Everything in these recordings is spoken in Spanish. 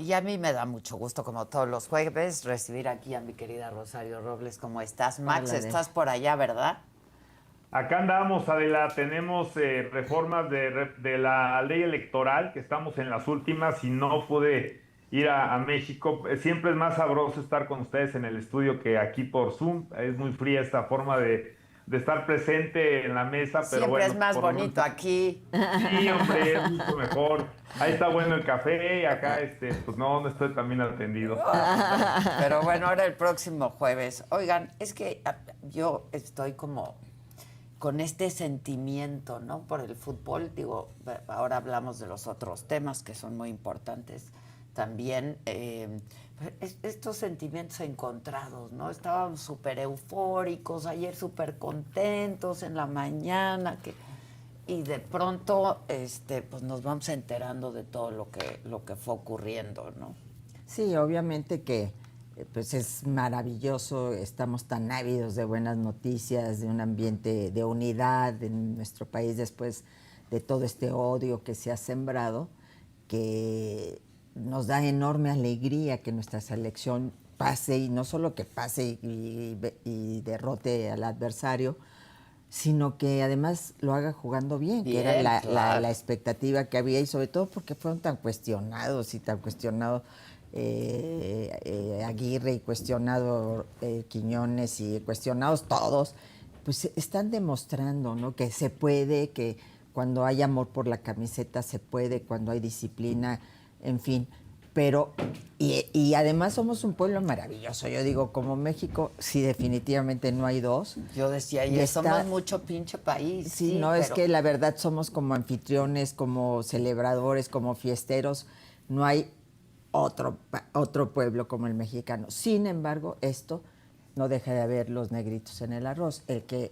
y a mí me da mucho gusto, como todos los jueves, recibir aquí a mi querida Rosario Robles. ¿Cómo estás? Max, Hola, estás por allá, ¿verdad? Acá andamos, Adela, tenemos reformas de la ley electoral, que estamos en las últimas y no pude ir a México. Siempre es más sabroso estar con ustedes en el estudio que aquí por Zoom. Es muy fría esta forma de estar presente en la mesa, pero Siempre es bueno, más por lo menos. bonito aquí. Sí, hombre, es mucho mejor. Ahí está bueno el café y acá, pues no estoy tan bien atendido. Pero bueno, ahora el próximo jueves. Oigan, es que yo estoy como con este sentimiento, ¿no? Por el fútbol, digo, ahora hablamos de los otros temas que son muy importantes también. Estos sentimientos encontrados, ¿no? Estábamos súper eufóricos, ayer súper contentos en la mañana, y de pronto, pues nos vamos enterando de todo lo que fue ocurriendo, ¿no? Sí, obviamente que pues es maravilloso, estamos tan ávidos de buenas noticias, de un ambiente de unidad en nuestro país después de todo este odio que se ha sembrado, que nos da enorme alegría que nuestra selección pase, y no solo que pase y derrote al adversario, sino que además lo haga jugando bien, que era la expectativa que había, y sobre todo porque fueron tan cuestionados y tan cuestionados Aguirre y cuestionado Quiñones y cuestionados todos, pues están demostrando, ¿no?, que se puede, que cuando hay amor por la camiseta se puede, cuando hay disciplina, en fin. Pero, y además somos un pueblo maravilloso. Yo digo, como México, sí, definitivamente no hay dos. Yo decía, y somos mucho pinche país. Sí, no, pero es que la verdad somos como anfitriones, como celebradores, como fiesteros. No hay otro pueblo como el mexicano. Sin embargo, esto no deja de haber los negritos en el arroz. El que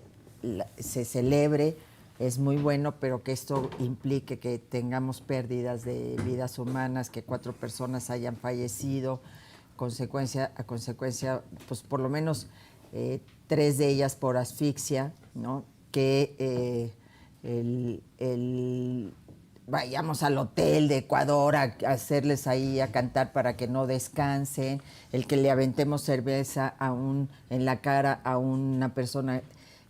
se celebre es muy bueno, pero que esto implique que tengamos pérdidas de vidas humanas, que 4 personas hayan fallecido, a consecuencia, pues por lo menos 3 de ellas por asfixia, ¿no? Que vayamos al hotel de Ecuador a hacerles ahí a cantar para que no descansen, el que le aventemos cerveza en la cara a una persona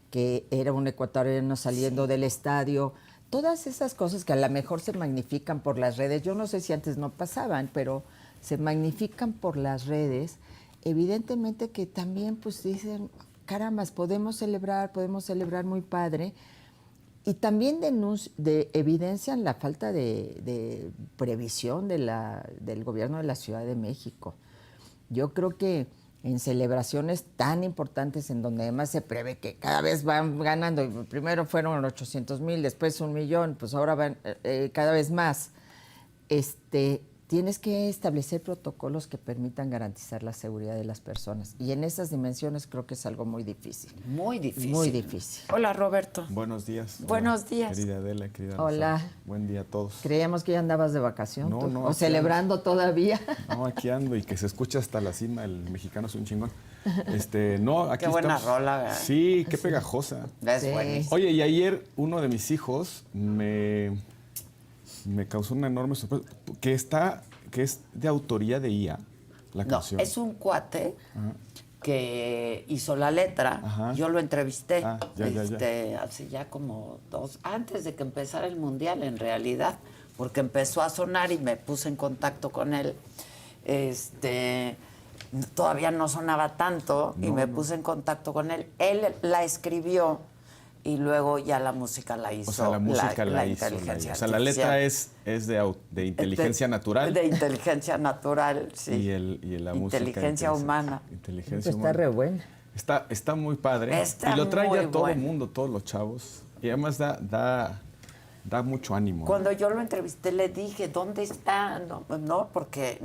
que era un ecuatoriano saliendo del estadio. Todas esas cosas que a lo mejor se magnifican por las redes, yo no sé si antes no pasaban, pero se magnifican por las redes, evidentemente que también pues dicen, carambas, podemos celebrar muy padre, y también evidencian la falta de previsión del gobierno de la Ciudad de México. Yo creo que en celebraciones tan importantes, en donde además se prevé que cada vez van ganando, y primero fueron 800,000, después 1,000,000, pues ahora van cada vez más, tienes que establecer protocolos que permitan garantizar la seguridad de las personas. Y en esas dimensiones creo que es algo muy difícil. Muy difícil. Muy difícil. Hola, Roberto. Buenos días. Buenos Hola, días. querida Adela, querida Hola. Rosa. Buen día a todos. Creíamos que ya andabas de vacación. No, no. O celebrando todavía. No, aquí ando, y que se escucha hasta la cima. El mexicano es un chingón. No, aquí qué buena estamos. rola, ¿verdad? Sí, qué pegajosa. Es Sí. buenísimo. Oye, y ayer uno de mis hijos me causó una enorme sorpresa, que es de autoría de IA, la No, canción. es un cuate que hizo la letra. Ajá. Yo lo entrevisté Ya. hace ya como antes de que empezara el Mundial, en realidad, porque empezó a sonar y me puse en contacto con él. Todavía no sonaba tanto y me puse en contacto con él. Él la escribió y luego ya la música la hizo. O sea, la música la hizo. Inteligencia O sea, la letra artificial. es de inteligencia natural. De inteligencia natural, sí. Y la música. Inteligencia humana. Inteligencia Está humana. re buena. Está muy padre. Está y lo trae muy ya todo bueno. el mundo, todos los chavos. Y además da mucho ánimo. Cuando yo lo entrevisté le dije, ¿dónde está? No, porque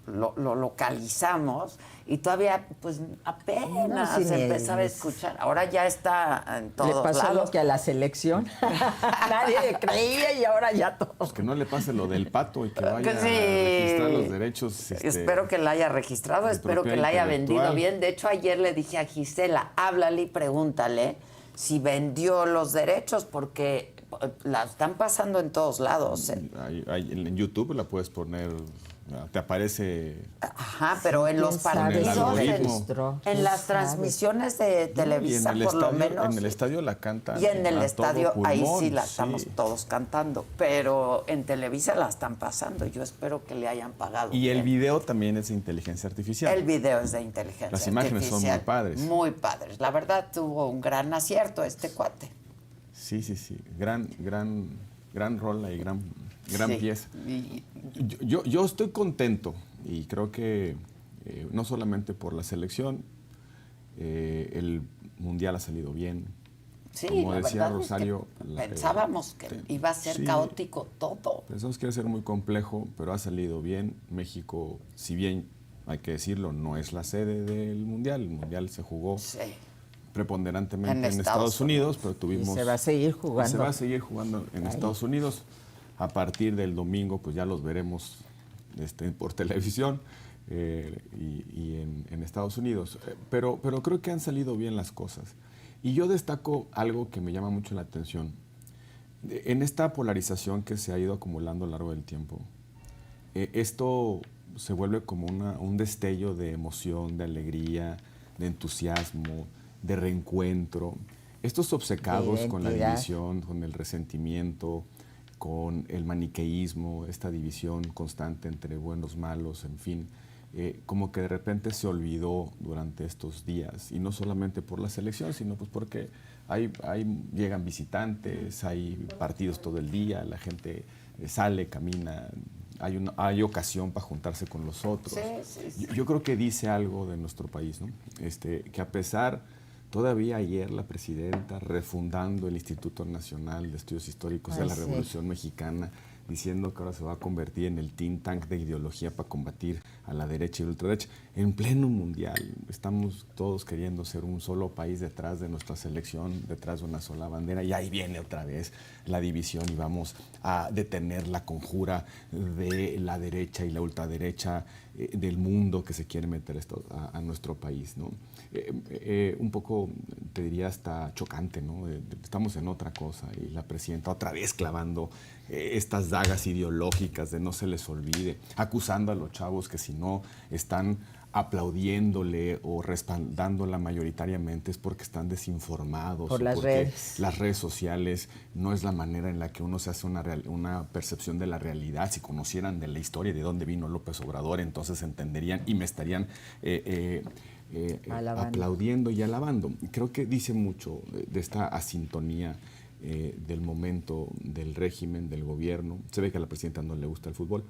lo localizamos y todavía pues apenas No, sí, se empezaba a escuchar. Ahora ya está en todos Le pasó lados. lo que a la selección. Nadie creía y ahora ya todos. Pues que no le pase lo del pato y que vaya Que a sí. registrar los derechos. Espero que la haya registrado, de espero que propiedad la haya intelectual. vendido bien. De hecho, ayer le dije a Gisela, háblale y pregúntale si vendió los derechos, porque la están pasando en todos lados. En YouTube la puedes poner Te aparece... Ajá, pero en los ¿Quién sabe partidos, si registró? en las transmisiones de Televisa, y en el por lo estadio, menos. En el estadio la cantan. Y en el a todo estadio, ahí pulmón, sí la estamos sí. todos cantando, pero en Televisa la están pasando. Yo espero que le hayan pagado. Y el bien. video también es de inteligencia artificial. El video es de inteligencia Las imágenes son artificial. muy padres. Muy padres. La verdad, tuvo un gran acierto este cuate. Sí. Gran rola y gran Sí. pieza. Y- Yo estoy contento y creo que no solamente por la selección, el Mundial ha salido bien. sí, Como la decía verdad es que Rosario, pensábamos que iba a ser sí. caótico todo. Pensamos que iba a ser muy complejo, pero ha salido bien. México, si bien hay que decirlo, no es la sede del Mundial. El Mundial se jugó Sí. preponderantemente En en Estados Estados Unidos, pero Y tuvimos... se va a seguir jugando. Se va a seguir jugando en Ahí. Estados Unidos. A partir del domingo, pues ya los veremos por televisión y en Estados Unidos. Pero creo que han salido bien las cosas. Y yo destaco algo que me llama mucho la atención. En esta polarización que se ha ido acumulando a lo largo del tiempo, esto se vuelve como un destello de emoción, de alegría, de entusiasmo, de reencuentro. Estos obcecados con la identidad. división, con el resentimiento, con el maniqueísmo, esta división constante entre buenos, malos, en fin, como que de repente se olvidó durante estos días, y no solamente por la selección, sino pues porque llegan visitantes, hay partidos todo el día, la gente sale, camina, hay ocasión para juntarse con los otros. Sí. Yo creo que dice algo de nuestro país, ¿no? Que a pesar, todavía ayer la presidenta refundando el Instituto Nacional de Estudios Históricos de la sí. Revolución Mexicana, diciendo que ahora se va a convertir en el think tank de ideología para combatir a la derecha y la ultraderecha. En pleno mundial, estamos todos queriendo ser un solo país detrás de nuestra selección, detrás de una sola bandera, y ahí viene otra vez la división y vamos a detener la conjura de la derecha y la ultraderecha del mundo que se quiere meter a nuestro país, ¿no? Un poco, te diría, hasta chocante, ¿no? Estamos en otra cosa y la presidenta otra vez clavando estas dagas ideológicas de no se les olvide, acusando a los chavos que si no están aplaudiéndole o respaldándola mayoritariamente es porque están desinformados. Por o las porque redes. las redes sociales no es la manera en la que uno se hace una percepción de la realidad. Si conocieran de la historia de dónde vino López Obrador, entonces entenderían y me estarían aplaudiendo y alabando. Creo que dice mucho de esta asintonía del momento del régimen, del gobierno. Se ve que a la presidenta no le gusta el fútbol,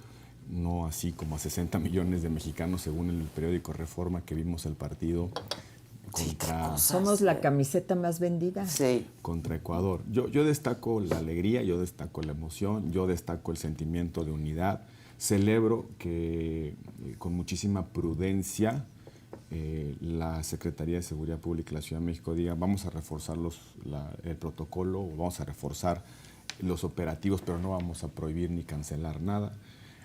no así como a 60 millones de mexicanos, según el periódico Reforma, que vimos el partido contra... Somos la camiseta más vendida. Sí. Contra Ecuador. Yo destaco la alegría, yo destaco la emoción, yo destaco el sentimiento de unidad. Celebro que con muchísima prudencia la Secretaría de Seguridad Pública de la Ciudad de México diga vamos a reforzar el protocolo, vamos a reforzar los operativos, pero no vamos a prohibir ni cancelar nada.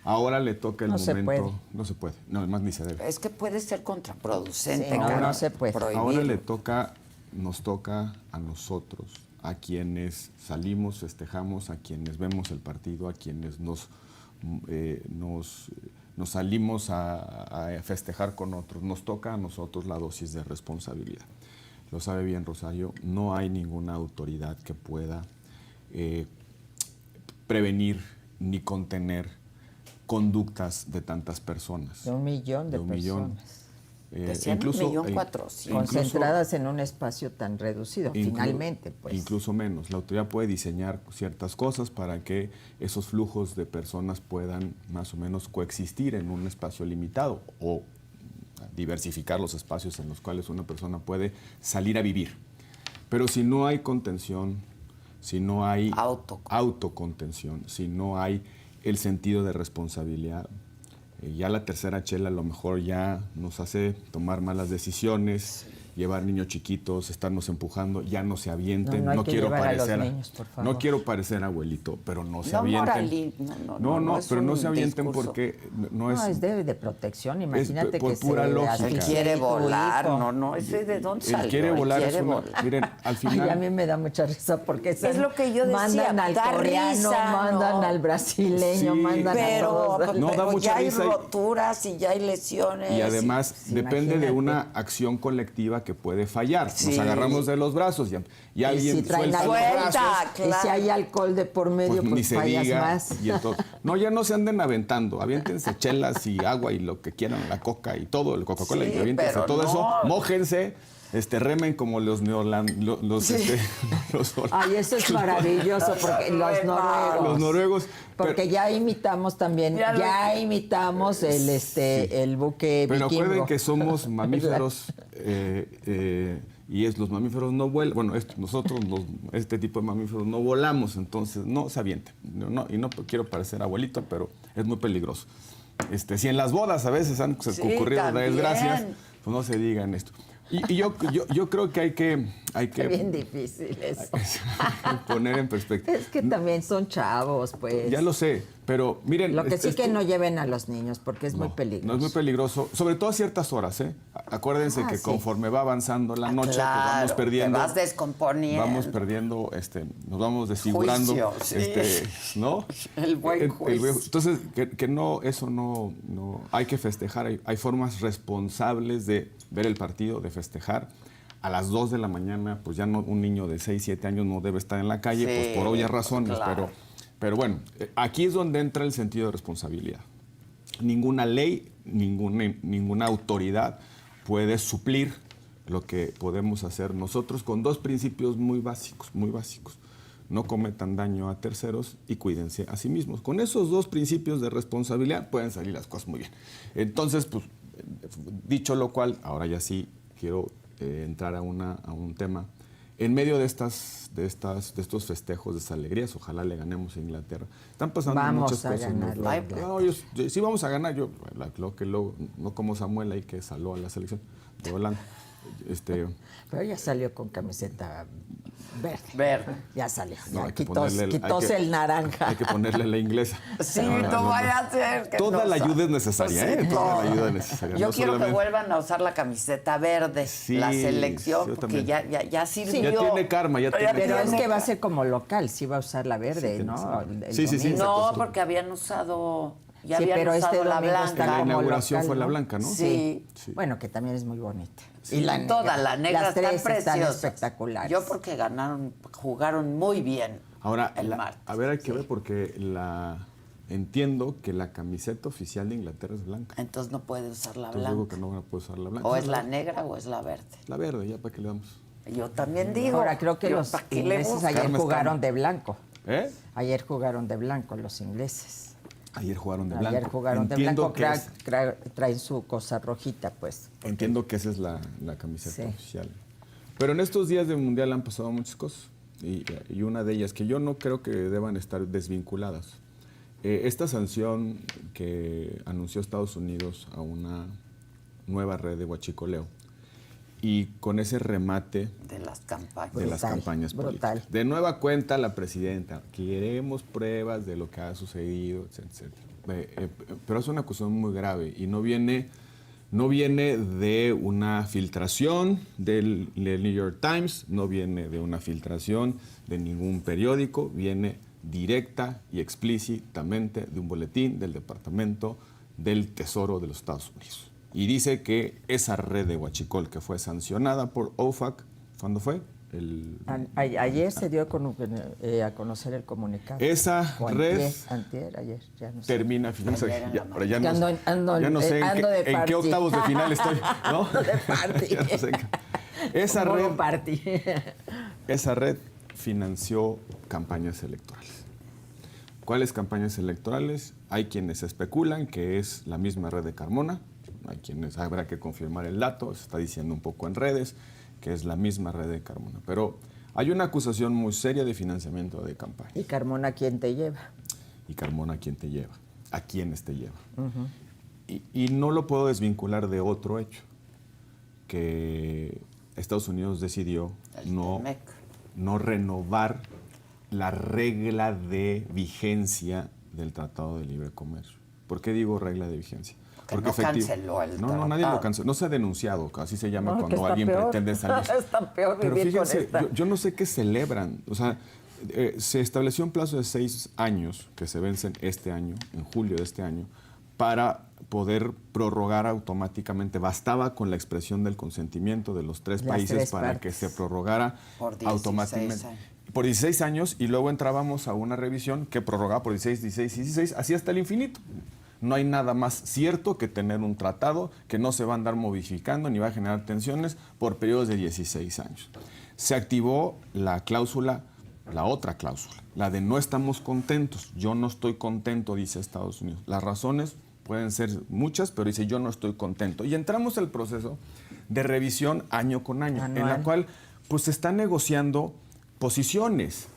Ahora le toca el No se momento... puede. No se puede, no, además ni se debe. Es que puede ser contraproducente. Sí, no, cara, no se puede. prohibirlo. Ahora nos toca a nosotros, a quienes salimos, festejamos, a quienes vemos el partido, a quienes nos salimos a festejar con otros. Nos toca a nosotros la dosis de responsabilidad. Lo sabe bien Rosario, no hay ninguna autoridad que pueda prevenir ni contener conductas de tantas personas. De 1 millón de millón. personas. Decían 1.400.000. Concentradas en un espacio tan reducido, finalmente. Pues. Incluso menos. La autoridad puede diseñar ciertas cosas para que esos flujos de personas puedan más o menos coexistir en un espacio limitado o diversificar los espacios en los cuales una persona puede salir a vivir. Pero si no hay contención, si no hay autocontención, si no hay el sentido de responsabilidad, ya la tercera chela a lo mejor ya nos hace tomar malas decisiones llevar niños chiquitos, estarnos empujando, ya no se avienten. No hay que quiero llevar a los parecer, niños, por favor. no quiero parecer abuelito, pero no se No, avienten. No, es pero no un se avienten discurso. porque No, es de protección. Imagínate por que pura se lógica. asfixie Él quiere tu volar, hijo. no, ese de dónde Él salió. quiere volar, quiere es una, volar. miren, al final... Ay, a mí me da mucha risa porque Es lo que yo decía, mandan al da coreano, risa, mandan ¿no? al brasileño, Sí. mandan a Pero, todos. No, da pero mucha ya hay risa y- roturas y ya hay lesiones. Y además Sí, depende de imagínate. una acción colectiva que puede fallar. Sí. Nos agarramos de los brazos y alguien si traen suelta los alcohol, brazos. claro. Y si hay alcohol de por medio, Ni pues se fallas diga. más. Y entonces, no, ya no se anden aventando. Aviéntense chelas y agua y lo que quieran, la coca y todo, el Coca-Cola, Sí, y aviéntense pero todo no. eso. Mójense, remen como los los Ay, eso es maravilloso, porque los noruegos. Los noruegos. Porque ya imitamos también, ya imitamos el buque Pero vikingo. acuerden que somos mamíferos y los mamíferos no vuelan. Bueno, nosotros, este tipo de mamíferos, no volamos, entonces no se avienten. Y no quiero parecer abuelito, pero es muy peligroso. Si en las bodas a veces han ocurrido también. desgracias, pues no se digan esto. Y yo creo que hay que Qué bien difícil eso. poner en perspectiva. Es que también son chavos, pues. Ya lo sé, pero miren... Lo que sí que no lleven a los niños, porque es muy peligroso. No es muy peligroso, sobre todo a ciertas horas, ¿eh? Acuérdense que sí. conforme va avanzando la noche, pues Claro, vamos perdiendo. te vas descomponiendo. Vamos perdiendo, nos vamos desfigurando. Juicio, sí. ¿No? El buen juicio. Entonces, que no, eso no hay que festejar. Hay formas responsables de ver el partido, de festejar. A las 2 de la mañana, pues ya no, un niño de 6, 7 años no debe estar en la calle, Sí, pues por obvias razones, claro. pero bueno, aquí es donde entra el sentido de responsabilidad. Ninguna ley, ninguna autoridad puede suplir lo que podemos hacer nosotros con dos principios muy básicos. No cometan daño a terceros y cuídense a sí mismos. Con esos dos principios de responsabilidad pueden salir las cosas muy bien. Entonces, pues, dicho lo cual, ahora ya sí quiero entrar a un tema. En medio de estos festejos, de estas alegrías, ojalá le ganemos a Inglaterra. Están pasando muchas cosas. Sí, vamos a ganar. Yo, no como Samuel ahí que saló a la selección de Holanda. Pero ya salió con camiseta Verde. Ya salió. No, Ya quitóse el naranja. Hay que ponerle la inglesa. Sí, no vaya a ser que toda no la ayuda sa- es necesaria, Pues sí, Toda la no. ayuda es necesaria. Yo No quiero que solamente- vuelvan a usar la camiseta verde, Sí, la selección, yo porque también. ya sirvió. Ya tiene karma, ya tiene Pero karma. es que va a ser como local, sí va a usar la verde, Sí, ¿no? sí, sí, sí. No, porque habían usado, ya Sí, habían pero usado este la domingo blanca. está La como inauguración local, fue la ¿no? blanca, ¿no? Sí. Bueno, que también es muy bonita. Sí, toda la negra Las están tres preciosas. están espectaculares. Yo porque jugaron muy bien Ahora, el martes. a ver, hay que ver porque entiendo que la camiseta oficial de Inglaterra es blanca. Entonces no puede usar la Entonces digo blanca. que no puede usar la blanca. O es la negra o es la verde. La verde, ya para que le damos. Yo también digo. Ahora creo que yo, los ¿para qué le ingleses busco? ayer Karma jugaron está- de blanco. ¿Eh? Ayer jugaron de blanco los ingleses. Ayer jugaron de blanco. Ayer jugaron de Entiendo blanco, que traen su cosa rojita, pues. Entiendo que esa es la camiseta Sí. oficial. Pero en estos días del Mundial han pasado muchas cosas. Y una de ellas que yo no creo que deban estar desvinculadas. Esta sanción que anunció Estados Unidos a una nueva red de huachicoleo y con ese remate De las campañas. de las Brutal, campañas brutal. políticas. De nueva cuenta la presidenta, queremos pruebas de lo que ha sucedido, etcétera. Pero es una cuestión muy grave y no viene de una filtración del New York Times, no viene de una filtración de ningún periódico, viene directa y explícitamente de un boletín del Departamento del Tesoro de los Estados Unidos. Y dice que esa red de huachicol que fue sancionada por OFAC, ¿cuándo fue? Ayer se dio a conocer el comunicado. Esa O red ayer, ya no sé. termina final. Pero ya Que no, ando ya no sé ando de en qué party. octavos de final estoy, ¿no? Ando de party. Ya no sé en esa Modo red, party. esa red financió campañas electorales. ¿Cuáles campañas electorales? Hay quienes especulan que es la misma red de Carmona, hay quienes habrá que confirmar el dato, se está diciendo un poco en redes que es la misma red de Carmona. Pero hay una acusación muy seria de financiamiento de campaña. ¿Y Carmona quién te lleva? Y Carmona, ¿quién te lleva? ¿A quiénes te lleva? Y no lo puedo desvincular de otro hecho, que Estados Unidos decidió El TEMEC. no renovar la regla de vigencia del Tratado de Libre Comercio. ¿Por qué digo regla de vigencia? Porque no canceló el No, nadie lo tratado. canceló. No se ha denunciado, así se llama No, que cuando está alguien peor. pretende salir. Está peor Pero vivir con fíjense, esta. yo no sé qué celebran. O sea, se estableció un plazo de 6 años, que se vencen este año, en julio de este año, para poder prorrogar automáticamente. Bastaba con la expresión del consentimiento de los tres Las países tres para partes. que se prorrogara Por 16 automáticamente. años. Por 16 años, y luego entrábamos a una revisión que prorrogaba por 16, 16 y 16, así hasta el infinito. No hay nada más cierto que tener un tratado que no se va a andar modificando ni va a generar tensiones por periodos de 16 años. Se activó la cláusula, la otra cláusula, la de no estamos contentos. Yo no estoy contento, dice Estados Unidos. Las razones pueden ser muchas, pero dice yo no estoy contento. Y entramos al proceso de revisión año con año, en la cual pues se están negociando posiciones.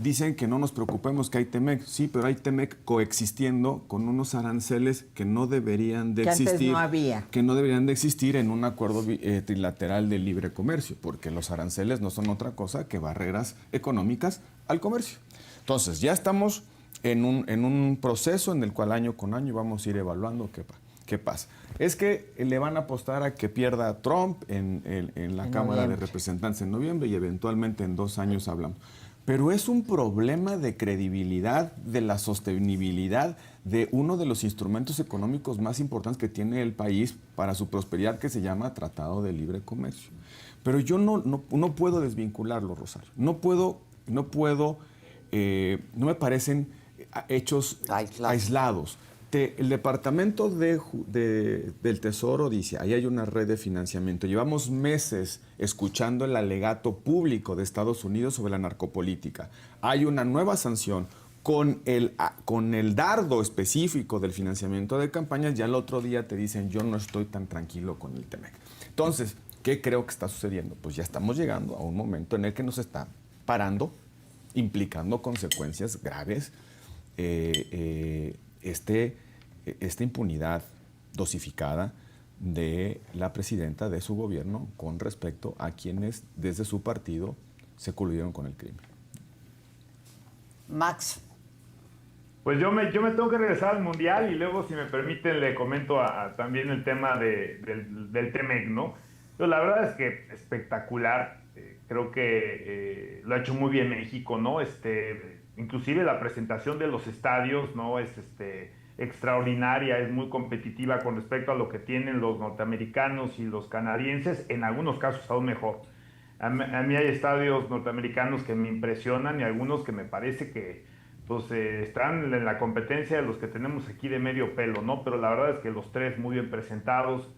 Dicen que no nos preocupemos que hay TEMEC, sí, pero hay TEMEC coexistiendo con unos aranceles que no deberían de existir. Antes no había. Que no deberían de existir en un acuerdo trilateral de libre comercio, porque los aranceles no son otra cosa que barreras económicas al comercio. Entonces, ya estamos en un proceso en el cual año con año vamos a ir evaluando qué pasa. Es que le van a apostar a que pierda Trump en la Cámara de Representantes en noviembre y eventualmente en 2 años hablamos. Pero es un problema de credibilidad, de la sostenibilidad de uno de los instrumentos económicos más importantes que tiene el país para su prosperidad, que se llama Tratado de Libre Comercio. Pero yo no puedo desvincularlo, Rosario. No me parecen hechos aislados. El Departamento del Tesoro dice, ahí hay una red de financiamiento. Llevamos meses escuchando el alegato público de Estados Unidos sobre la narcopolítica. Hay una nueva sanción con el dardo específico del financiamiento de campañas. Ya el otro día te dicen, yo no estoy tan tranquilo con el TEMEC. Entonces, ¿qué creo que está sucediendo? Pues ya estamos llegando a un momento en el que nos está parando, implicando consecuencias graves, esta impunidad dosificada de la presidenta de su gobierno con respecto a quienes desde su partido se coludieron con el crimen. Max. Pues yo me tengo que regresar al Mundial y luego, si me permiten, le comento también el tema del TEMEC, ¿no? Pero la verdad es que espectacular. Creo que lo ha hecho muy bien México, ¿no? Inclusive la presentación de los estadios, ¿no? Es extraordinaria, es muy competitiva con respecto a lo que tienen los norteamericanos y los canadienses, en algunos casos aún mejor. A mí hay estadios norteamericanos que me impresionan y algunos que me parece que pues, están en la competencia de los que tenemos aquí de medio pelo, ¿no? Pero la verdad es que los tres muy bien presentados.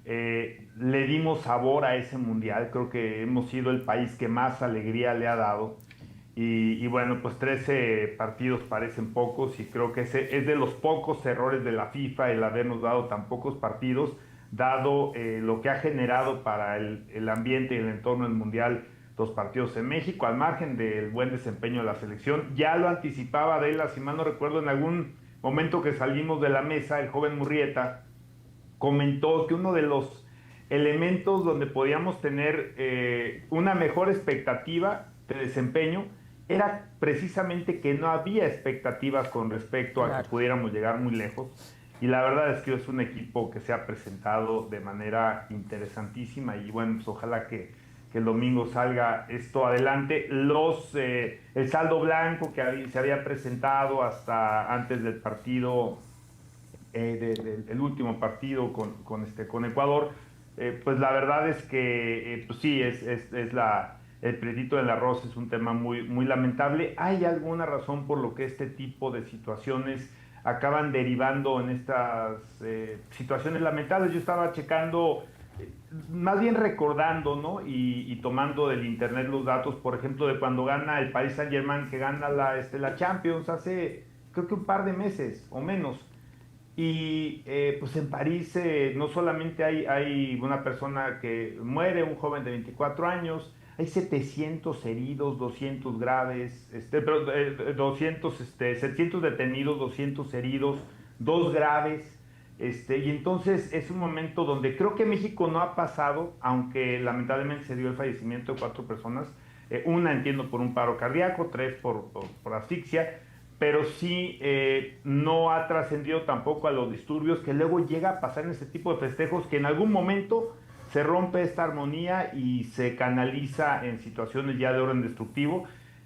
Le dimos sabor a ese mundial, creo que hemos sido el país que más alegría le ha dado. Y bueno, pues 13 partidos parecen pocos y creo que ese es de los pocos errores de la FIFA el habernos dado tan pocos partidos, dado lo que ha generado para el ambiente y el entorno del Mundial 2 partidos en México, al margen del buen desempeño de la selección. Ya lo anticipaba Adela, si mal no recuerdo, en algún momento que salimos de la mesa, el joven Murrieta comentó que uno de los elementos donde podíamos tener una mejor expectativa de desempeño era precisamente que no había expectativas con respecto a que pudiéramos llegar muy lejos. Y la verdad es que es un equipo que se ha presentado de manera interesantísima y bueno, pues ojalá que el domingo salga esto adelante. El saldo blanco que se había presentado hasta antes del partido, el último partido con Ecuador, pues la verdad es que pues sí, el predito del arroz es un tema muy, muy lamentable. ¿Hay alguna razón por lo que este tipo de situaciones acaban derivando en estas situaciones lamentables? Yo estaba checando, más bien recordando, ¿no? Y tomando del internet los datos, por ejemplo, de cuando gana el Paris Saint-Germain, que gana la Champions hace, creo que un par de meses o menos. Y pues en París no solamente hay una persona que muere, un joven de 24 años, hay 700 heridos, 200 graves, 700 detenidos, 200 heridos, 2 graves. Y entonces es un momento donde creo que México no ha pasado, aunque lamentablemente se dio el fallecimiento de 4 personas, una entiendo por un paro cardíaco, 3 por asfixia, pero sí no ha trascendido tampoco a los disturbios que luego llega a pasar en este tipo de festejos, que en algún momento se rompe esta armonía y se canaliza en situaciones ya de orden destructivo.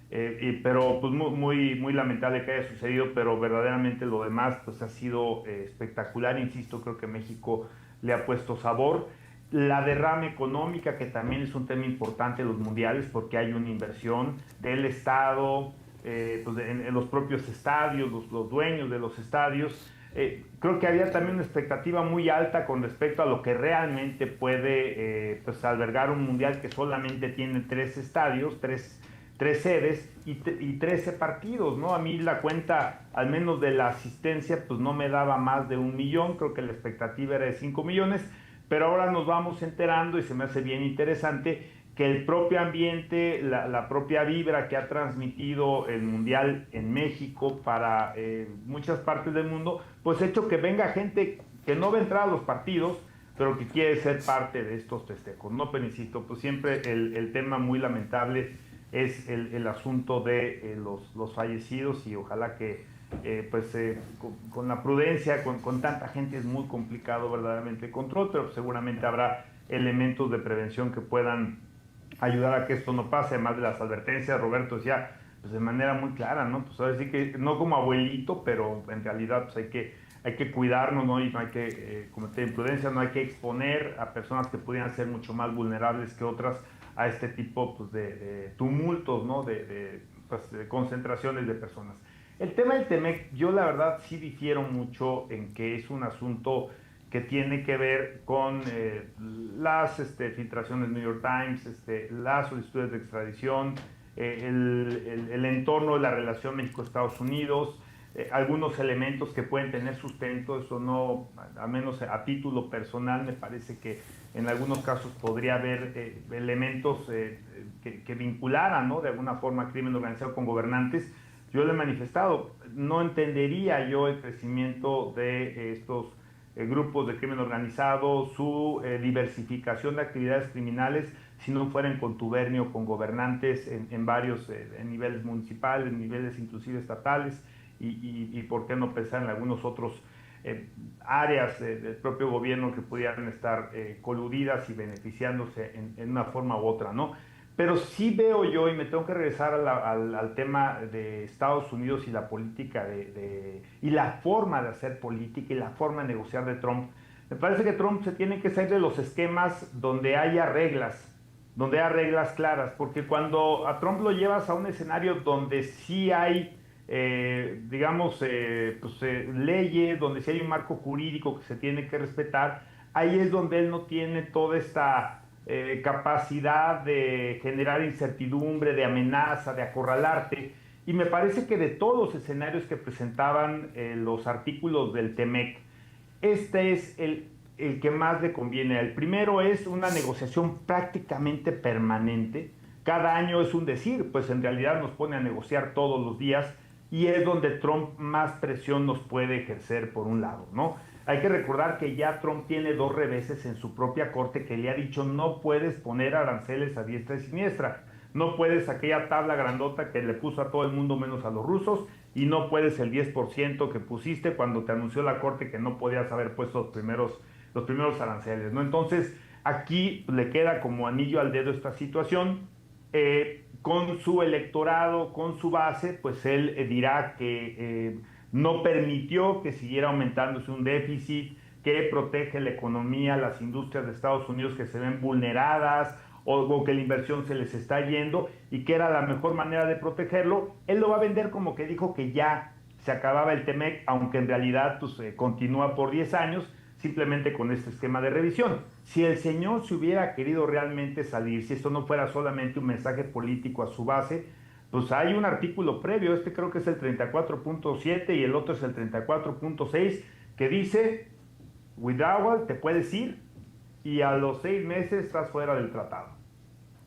Pero pues muy lamentable que haya sucedido, pero verdaderamente lo demás pues ha sido espectacular. Insisto, creo que México le ha puesto sabor. La derrama económica, que también es un tema importante en los mundiales, porque hay una inversión del Estado, pues en los propios estadios, los dueños de los estadios. Creo que había también una expectativa muy alta con respecto a lo que realmente puede pues albergar un mundial que solamente tiene 3 estadios, tres sedes y 13 partidos, ¿no? A mí la cuenta, al menos de la asistencia, pues no me daba más de 1 millón, creo que la expectativa era de 5 millones, pero ahora nos vamos enterando y se me hace bien interesante que el propio ambiente, la propia vibra que ha transmitido el Mundial en México para muchas partes del mundo, pues ha hecho que venga gente que no va a entrar a los partidos, pero que quiere ser parte de estos festejos, ¿no? Pero insisto, pues siempre el tema muy lamentable es el asunto de los fallecidos, y ojalá que con la prudencia, con tanta gente es muy complicado verdaderamente el control, pero seguramente habrá elementos de prevención que puedan ayudar a que esto no pase, además de las advertencias. Roberto decía pues de manera muy clara, ¿no? Pues ahora sí que no como abuelito, pero en realidad pues hay que cuidarnos, ¿no? Y no hay que cometer imprudencia, no hay que exponer a personas que pudieran ser mucho más vulnerables que otras a este tipo pues, de tumultos, ¿no? De concentraciones de personas. El tema del TEMEC, yo la verdad sí difiero mucho en que es un asunto que tiene que ver con las filtraciones del New York Times, las solicitudes de extradición, el entorno de la relación México-Estados Unidos, algunos elementos que pueden tener sustento. Eso no, al menos a título personal, me parece que en algunos casos podría haber elementos que vincularan, ¿no? De alguna forma crimen organizado con gobernantes. Yo le he manifestado, no entendería yo el crecimiento de estos grupos de crimen organizado, su diversificación de actividades criminales, si no fuera en contubernio con gobernantes en varios en niveles municipales, en niveles inclusive estatales, y por qué no pensar en algunos otros áreas del propio gobierno que pudieran estar coludidas y beneficiándose en una forma u otra, ¿no? Pero sí veo yo, y me tengo que regresar al tema de Estados Unidos y la política y la forma de hacer política y la forma de negociar de Trump. Me parece que Trump se tiene que salir de los esquemas donde haya reglas claras, porque cuando a Trump lo llevas a un escenario donde sí hay leyes, donde sí hay un marco jurídico que se tiene que respetar, ahí es donde él no tiene toda esta capacidad de generar incertidumbre, de amenaza, de acorralarte. Y me parece que de todos los escenarios que presentaban los artículos del TEMEC, este es el que más le conviene. El primero es una negociación prácticamente permanente. Cada año es un decir, pues en realidad nos pone a negociar todos los días, y es donde Trump más presión nos puede ejercer por un lado, ¿no? Hay que recordar que ya Trump tiene 2 reveses en su propia corte que le ha dicho: no puedes poner aranceles a diestra y siniestra, no puedes aquella tabla grandota que le puso a todo el mundo menos a los rusos, y no puedes el 10% que pusiste cuando te anunció la corte que no podías haber puesto los primeros aranceles, ¿no? Entonces aquí le queda como anillo al dedo esta situación. Con su electorado, con su base, pues él dirá que no permitió que siguiera aumentándose un déficit, que protege la economía, las industrias de Estados Unidos que se ven vulneradas, o que la inversión se les está yendo, y que era la mejor manera de protegerlo. Él lo va a vender como que dijo que ya se acababa el TEMEC, aunque en realidad pues, continúa por 10 años, simplemente con este esquema de revisión. Si el señor se hubiera querido realmente salir, si esto no fuera solamente un mensaje político a su base, pues hay un artículo previo, creo que es el 34.7 y el otro es el 34.6, que dice: withdrawal, te puedes ir y a los 6 meses estás fuera del tratado.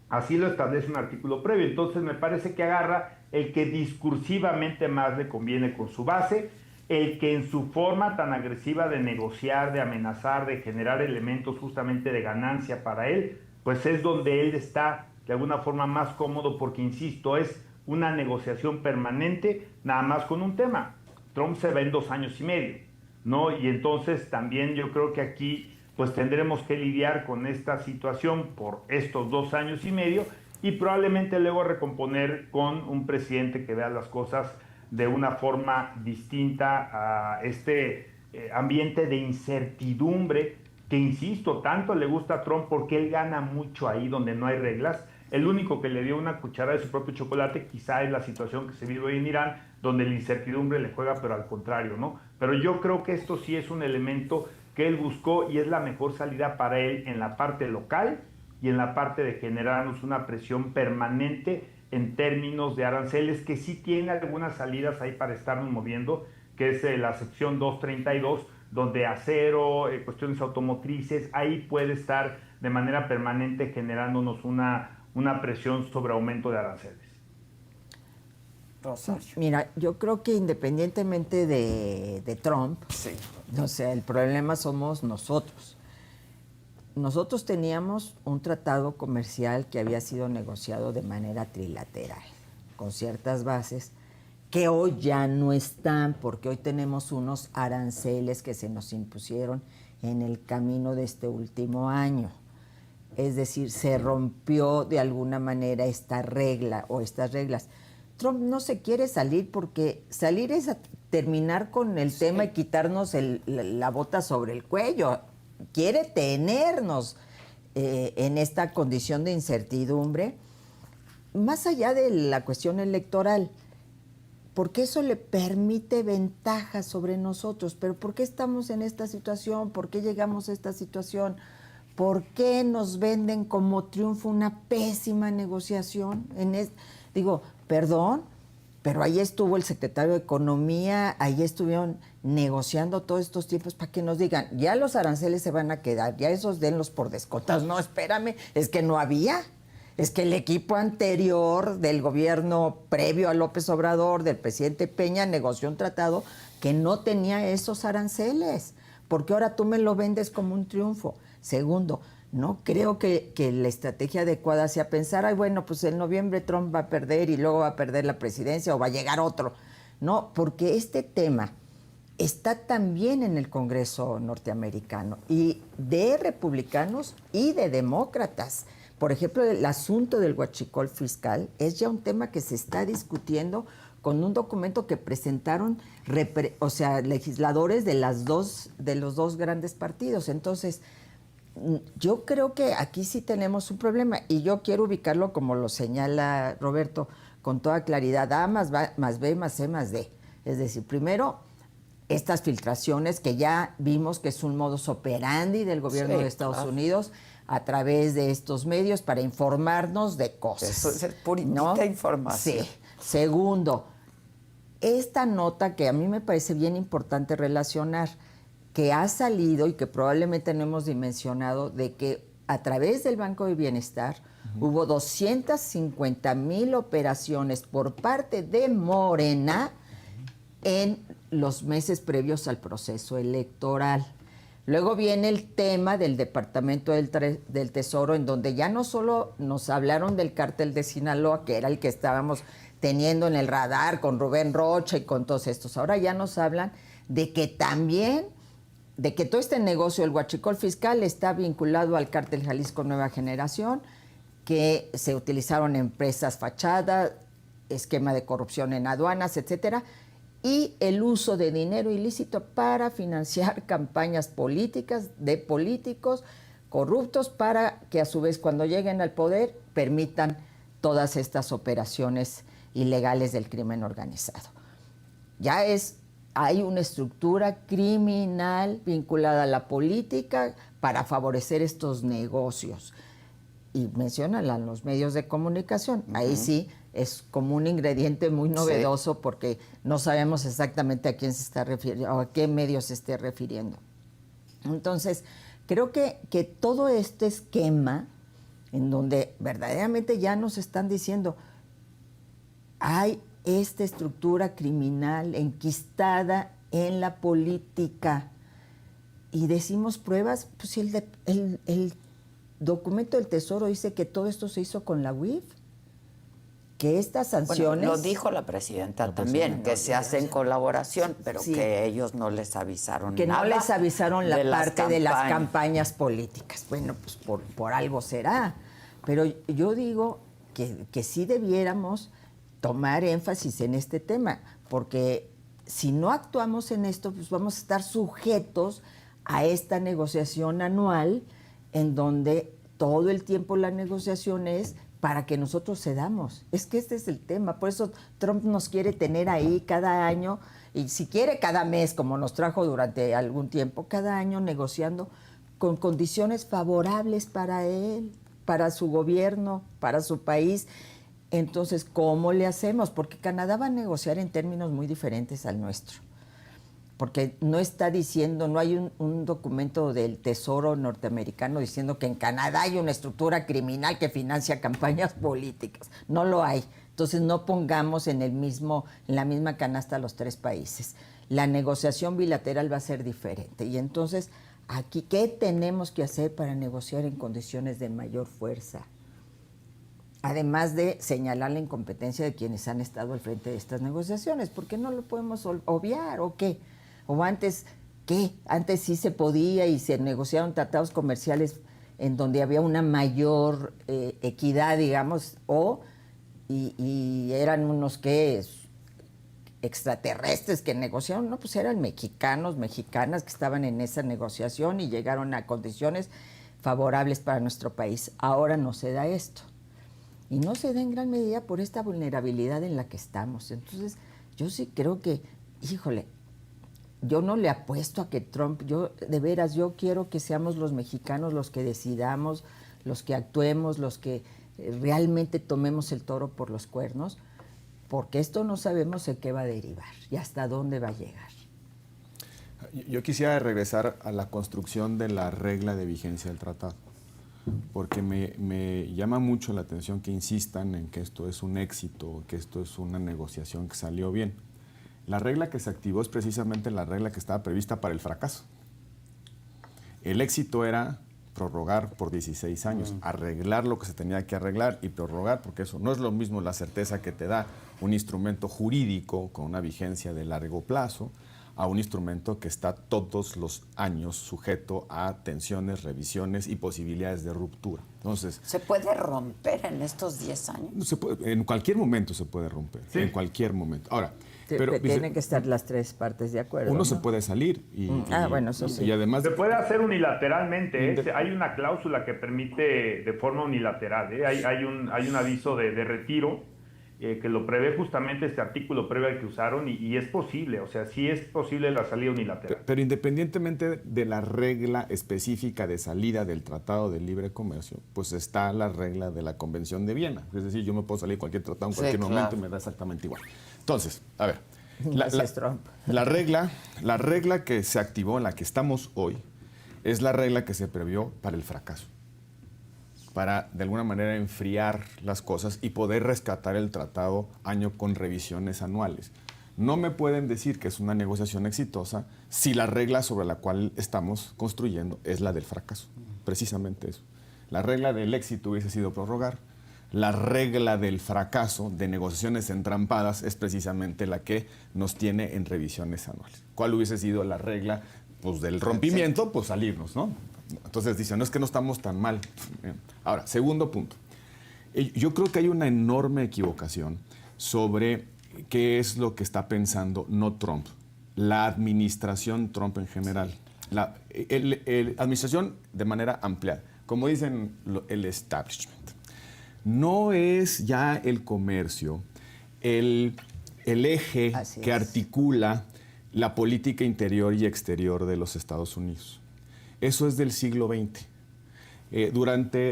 Así lo establece un artículo previo. Entonces me parece que agarra el que discursivamente más le conviene con su base. el que en su forma tan agresiva de negociar, de amenazar, de generar elementos justamente de ganancia para él, pues es donde él está de alguna forma más cómodo, porque insisto, es una negociación permanente nada más con un tema. Trump se va en 2 años y medio, ¿no? Y entonces también yo creo que aquí pues tendremos que lidiar con esta situación por estos 2 años y medio y probablemente luego recomponer con un presidente que vea las cosas de una forma distinta a este ambiente de incertidumbre que, insisto, tanto le gusta a Trump porque él gana mucho ahí donde no hay reglas. El único que le dio una cucharada de su propio chocolate quizá es la situación que se vive hoy en Irán, donde la incertidumbre le juega, pero al contrario, ¿no? Pero yo creo que esto sí es un elemento que él buscó y es la mejor salida para él en la parte local y en la parte de generarnos una presión permanente en términos de aranceles, que sí tiene algunas salidas ahí para estarnos moviendo, que es la sección 232, donde acero, cuestiones automotrices, ahí puede estar de manera permanente generándonos una presión sobre aumento de aranceles. Mira, yo creo que independientemente de Trump, Sí. o sea, el problema somos nosotros. Nosotros teníamos un tratado comercial que había sido negociado de manera trilateral, con ciertas bases, que hoy ya no están, porque hoy tenemos unos aranceles que se nos impusieron en el camino de este último año. Es decir, se rompió de alguna manera esta regla o estas reglas. Trump no se quiere salir porque salir es a terminar con el tema y quitarnos la bota sobre el cuello. Quiere tenernos en esta condición de incertidumbre, más allá de la cuestión electoral, porque eso le permite ventajas sobre nosotros. Pero ¿por qué estamos en esta situación? ¿Por qué llegamos a esta situación? ¿Por qué nos venden como triunfo una pésima negociación? Digo, perdón, pero ahí estuvo el secretario de Economía, ahí estuvieron negociando todos estos tiempos para que nos digan, ya los aranceles se van a quedar, ya esos denlos por descontados. No, espérame, es que no había. Es que el equipo anterior del gobierno previo a López Obrador, del presidente Peña, negoció un tratado que no tenía esos aranceles, porque ahora tú me lo vendes como un triunfo. Segundo, no creo que la estrategia adecuada sea pensar, ay, bueno, pues en noviembre Trump va a perder y luego va a perder la presidencia o va a llegar otro. No, porque este tema está también en el Congreso norteamericano, y de republicanos y de demócratas. Por ejemplo, el asunto del huachicol fiscal es ya un tema que se está discutiendo con un documento que presentaron legisladores de los dos grandes partidos. Entonces, yo creo que aquí sí tenemos un problema, y yo quiero ubicarlo como lo señala Roberto con toda claridad: A más B más C más D. Es decir, primero, estas filtraciones que ya vimos que es un modus operandi del gobierno de Estados Unidos a través de estos medios para informarnos de cosas. Eso es puritita información. Sí. Segundo, esta nota que a mí me parece bien importante relacionar, que ha salido y que probablemente no hemos dimensionado, de que a través del Banco de Bienestar hubo 250,000 operaciones por parte de Morena en los meses previos al proceso electoral. Luego viene el tema del Departamento del Tesoro, en donde ya no solo nos hablaron del cártel de Sinaloa, que era el que estábamos teniendo en el radar con Rubén Rocha y con todos estos, ahora ya nos hablan de que también, de que todo este negocio, el huachicol fiscal, está vinculado al cártel Jalisco Nueva Generación, que se utilizaron empresas fachadas, esquema de corrupción en aduanas, etcétera, y el uso de dinero ilícito para financiar campañas políticas de políticos corruptos, para que a su vez, cuando lleguen al poder, permitan todas estas operaciones ilegales del crimen organizado. Hay una estructura criminal vinculada a la política para favorecer estos negocios. Y mencionan a los medios de comunicación. Ahí sí es como un ingrediente muy novedoso, porque no sabemos exactamente a quién se está refiriendo o a qué medio se esté refiriendo. Entonces, creo que todo este esquema, en donde verdaderamente ya nos están diciendo, hay esta estructura criminal enquistada en la política y decimos pruebas, pues si el documento del Tesoro dice que todo esto se hizo con la UIF, que estas sanciones... Bueno, lo dijo la presidenta también, que se hace en colaboración, pero sí, que ellos no les avisaron que nada. no les avisaron la parte de las campañas. campañas políticas. Bueno, pues por algo será. Pero yo digo que sí debiéramos tomar énfasis en este tema, porque si no actuamos en esto, pues vamos a estar sujetos a esta negociación anual en donde todo el tiempo la negociación es para que nosotros cedamos. Es que este es el tema. Por eso Trump nos quiere tener ahí cada año, y si quiere cada mes, como nos trajo durante algún tiempo, cada año negociando con condiciones favorables para él, para su gobierno, para su país. Entonces, ¿cómo le hacemos? Porque Canadá va a negociar en términos muy diferentes al nuestro. Porque no está diciendo, no hay un documento del Tesoro norteamericano diciendo que en Canadá hay una estructura criminal que financia campañas políticas. No lo hay. Entonces no pongamos en la misma canasta a los tres países. La negociación bilateral va a ser diferente. Y entonces, aquí, ¿qué tenemos que hacer para negociar en condiciones de mayor fuerza? Además de señalar la incompetencia de quienes han estado al frente de estas negociaciones, porque no lo podemos obviar, ¿o qué? O antes, ¿qué? Antes sí se podía y se negociaron tratados comerciales en donde había una mayor equidad, digamos, y eran unos extraterrestres que negociaron. No, pues eran mexicanos, mexicanas que estaban en esa negociación y llegaron a condiciones favorables para nuestro país. Ahora no se da esto. Y no se da en gran medida por esta vulnerabilidad en la que estamos. Entonces, yo sí creo que, híjole, yo no le apuesto a que Trump, de veras, yo quiero que seamos los mexicanos los que decidamos, los que actuemos, los que realmente tomemos el toro por los cuernos, porque esto no sabemos en qué va a derivar y hasta dónde va a llegar. Yo quisiera regresar a la construcción de la regla de vigencia del tratado, porque me llama mucho la atención que insistan en que esto es un éxito, que esto es una negociación que salió bien. La regla que se activó es precisamente la regla que estaba prevista para el fracaso. El éxito era prorrogar por 16 años, arreglar lo que se tenía que arreglar y prorrogar, porque eso no es lo mismo la certeza que te da un instrumento jurídico con una vigencia de largo plazo a un instrumento que está todos los años sujeto a tensiones, revisiones y posibilidades de ruptura. Entonces, ¿se puede romper en estos 10 años? En cualquier momento se puede romper, sí, en cualquier momento. Ahora, pero tienen que estar las tres partes de acuerdo. Uno, ¿no?, se puede salir bueno, eso sí. Y además se puede hacer unilateralmente. Hay una cláusula que permite de forma unilateral. Hay un aviso de retiro que lo prevé justamente este artículo previo al que usaron y es posible, o sea, sí es posible la salida unilateral. Pero independientemente de la regla específica de salida del Tratado de Libre Comercio, pues está la regla de la Convención de Viena. Es decir, yo me puedo salir de cualquier tratado en cualquier momento y me da exactamente igual. Entonces, a ver, la regla que se activó, en la que estamos hoy, es la regla que se previó para el fracaso, para de alguna manera enfriar las cosas y poder rescatar el tratado año con revisiones anuales. No me pueden decir que es una negociación exitosa si la regla sobre la cual estamos construyendo es la del fracaso. Precisamente eso. La regla del éxito hubiese sido prorrogar. La regla del fracaso de negociaciones entrampadas es precisamente la que nos tiene en revisiones anuales. ¿Cuál hubiese sido la regla, pues, del rompimiento? Pues salirnos, ¿no? Entonces dicen, no, es que no estamos tan mal. Ahora, segundo punto. Yo creo que hay una enorme equivocación sobre qué es lo que está pensando no Trump, la administración Trump en general. La administración de manera amplia, como dicen el establishment. No es ya el comercio el eje que articula la política interior y exterior de los Estados Unidos. Eso es del siglo XX.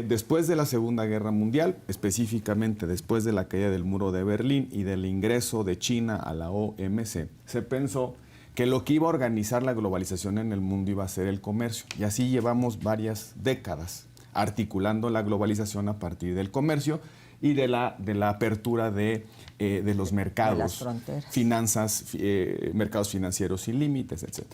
Después de la Segunda Guerra Mundial, específicamente después de la caída del muro de Berlín y del ingreso de China a la OMC, se pensó que lo que iba a organizar la globalización en el mundo iba a ser el comercio. Y así llevamos varias décadas articulando la globalización a partir del comercio y de la apertura de los mercados, de las fronteras, finanzas, mercados financieros sin límites, etc.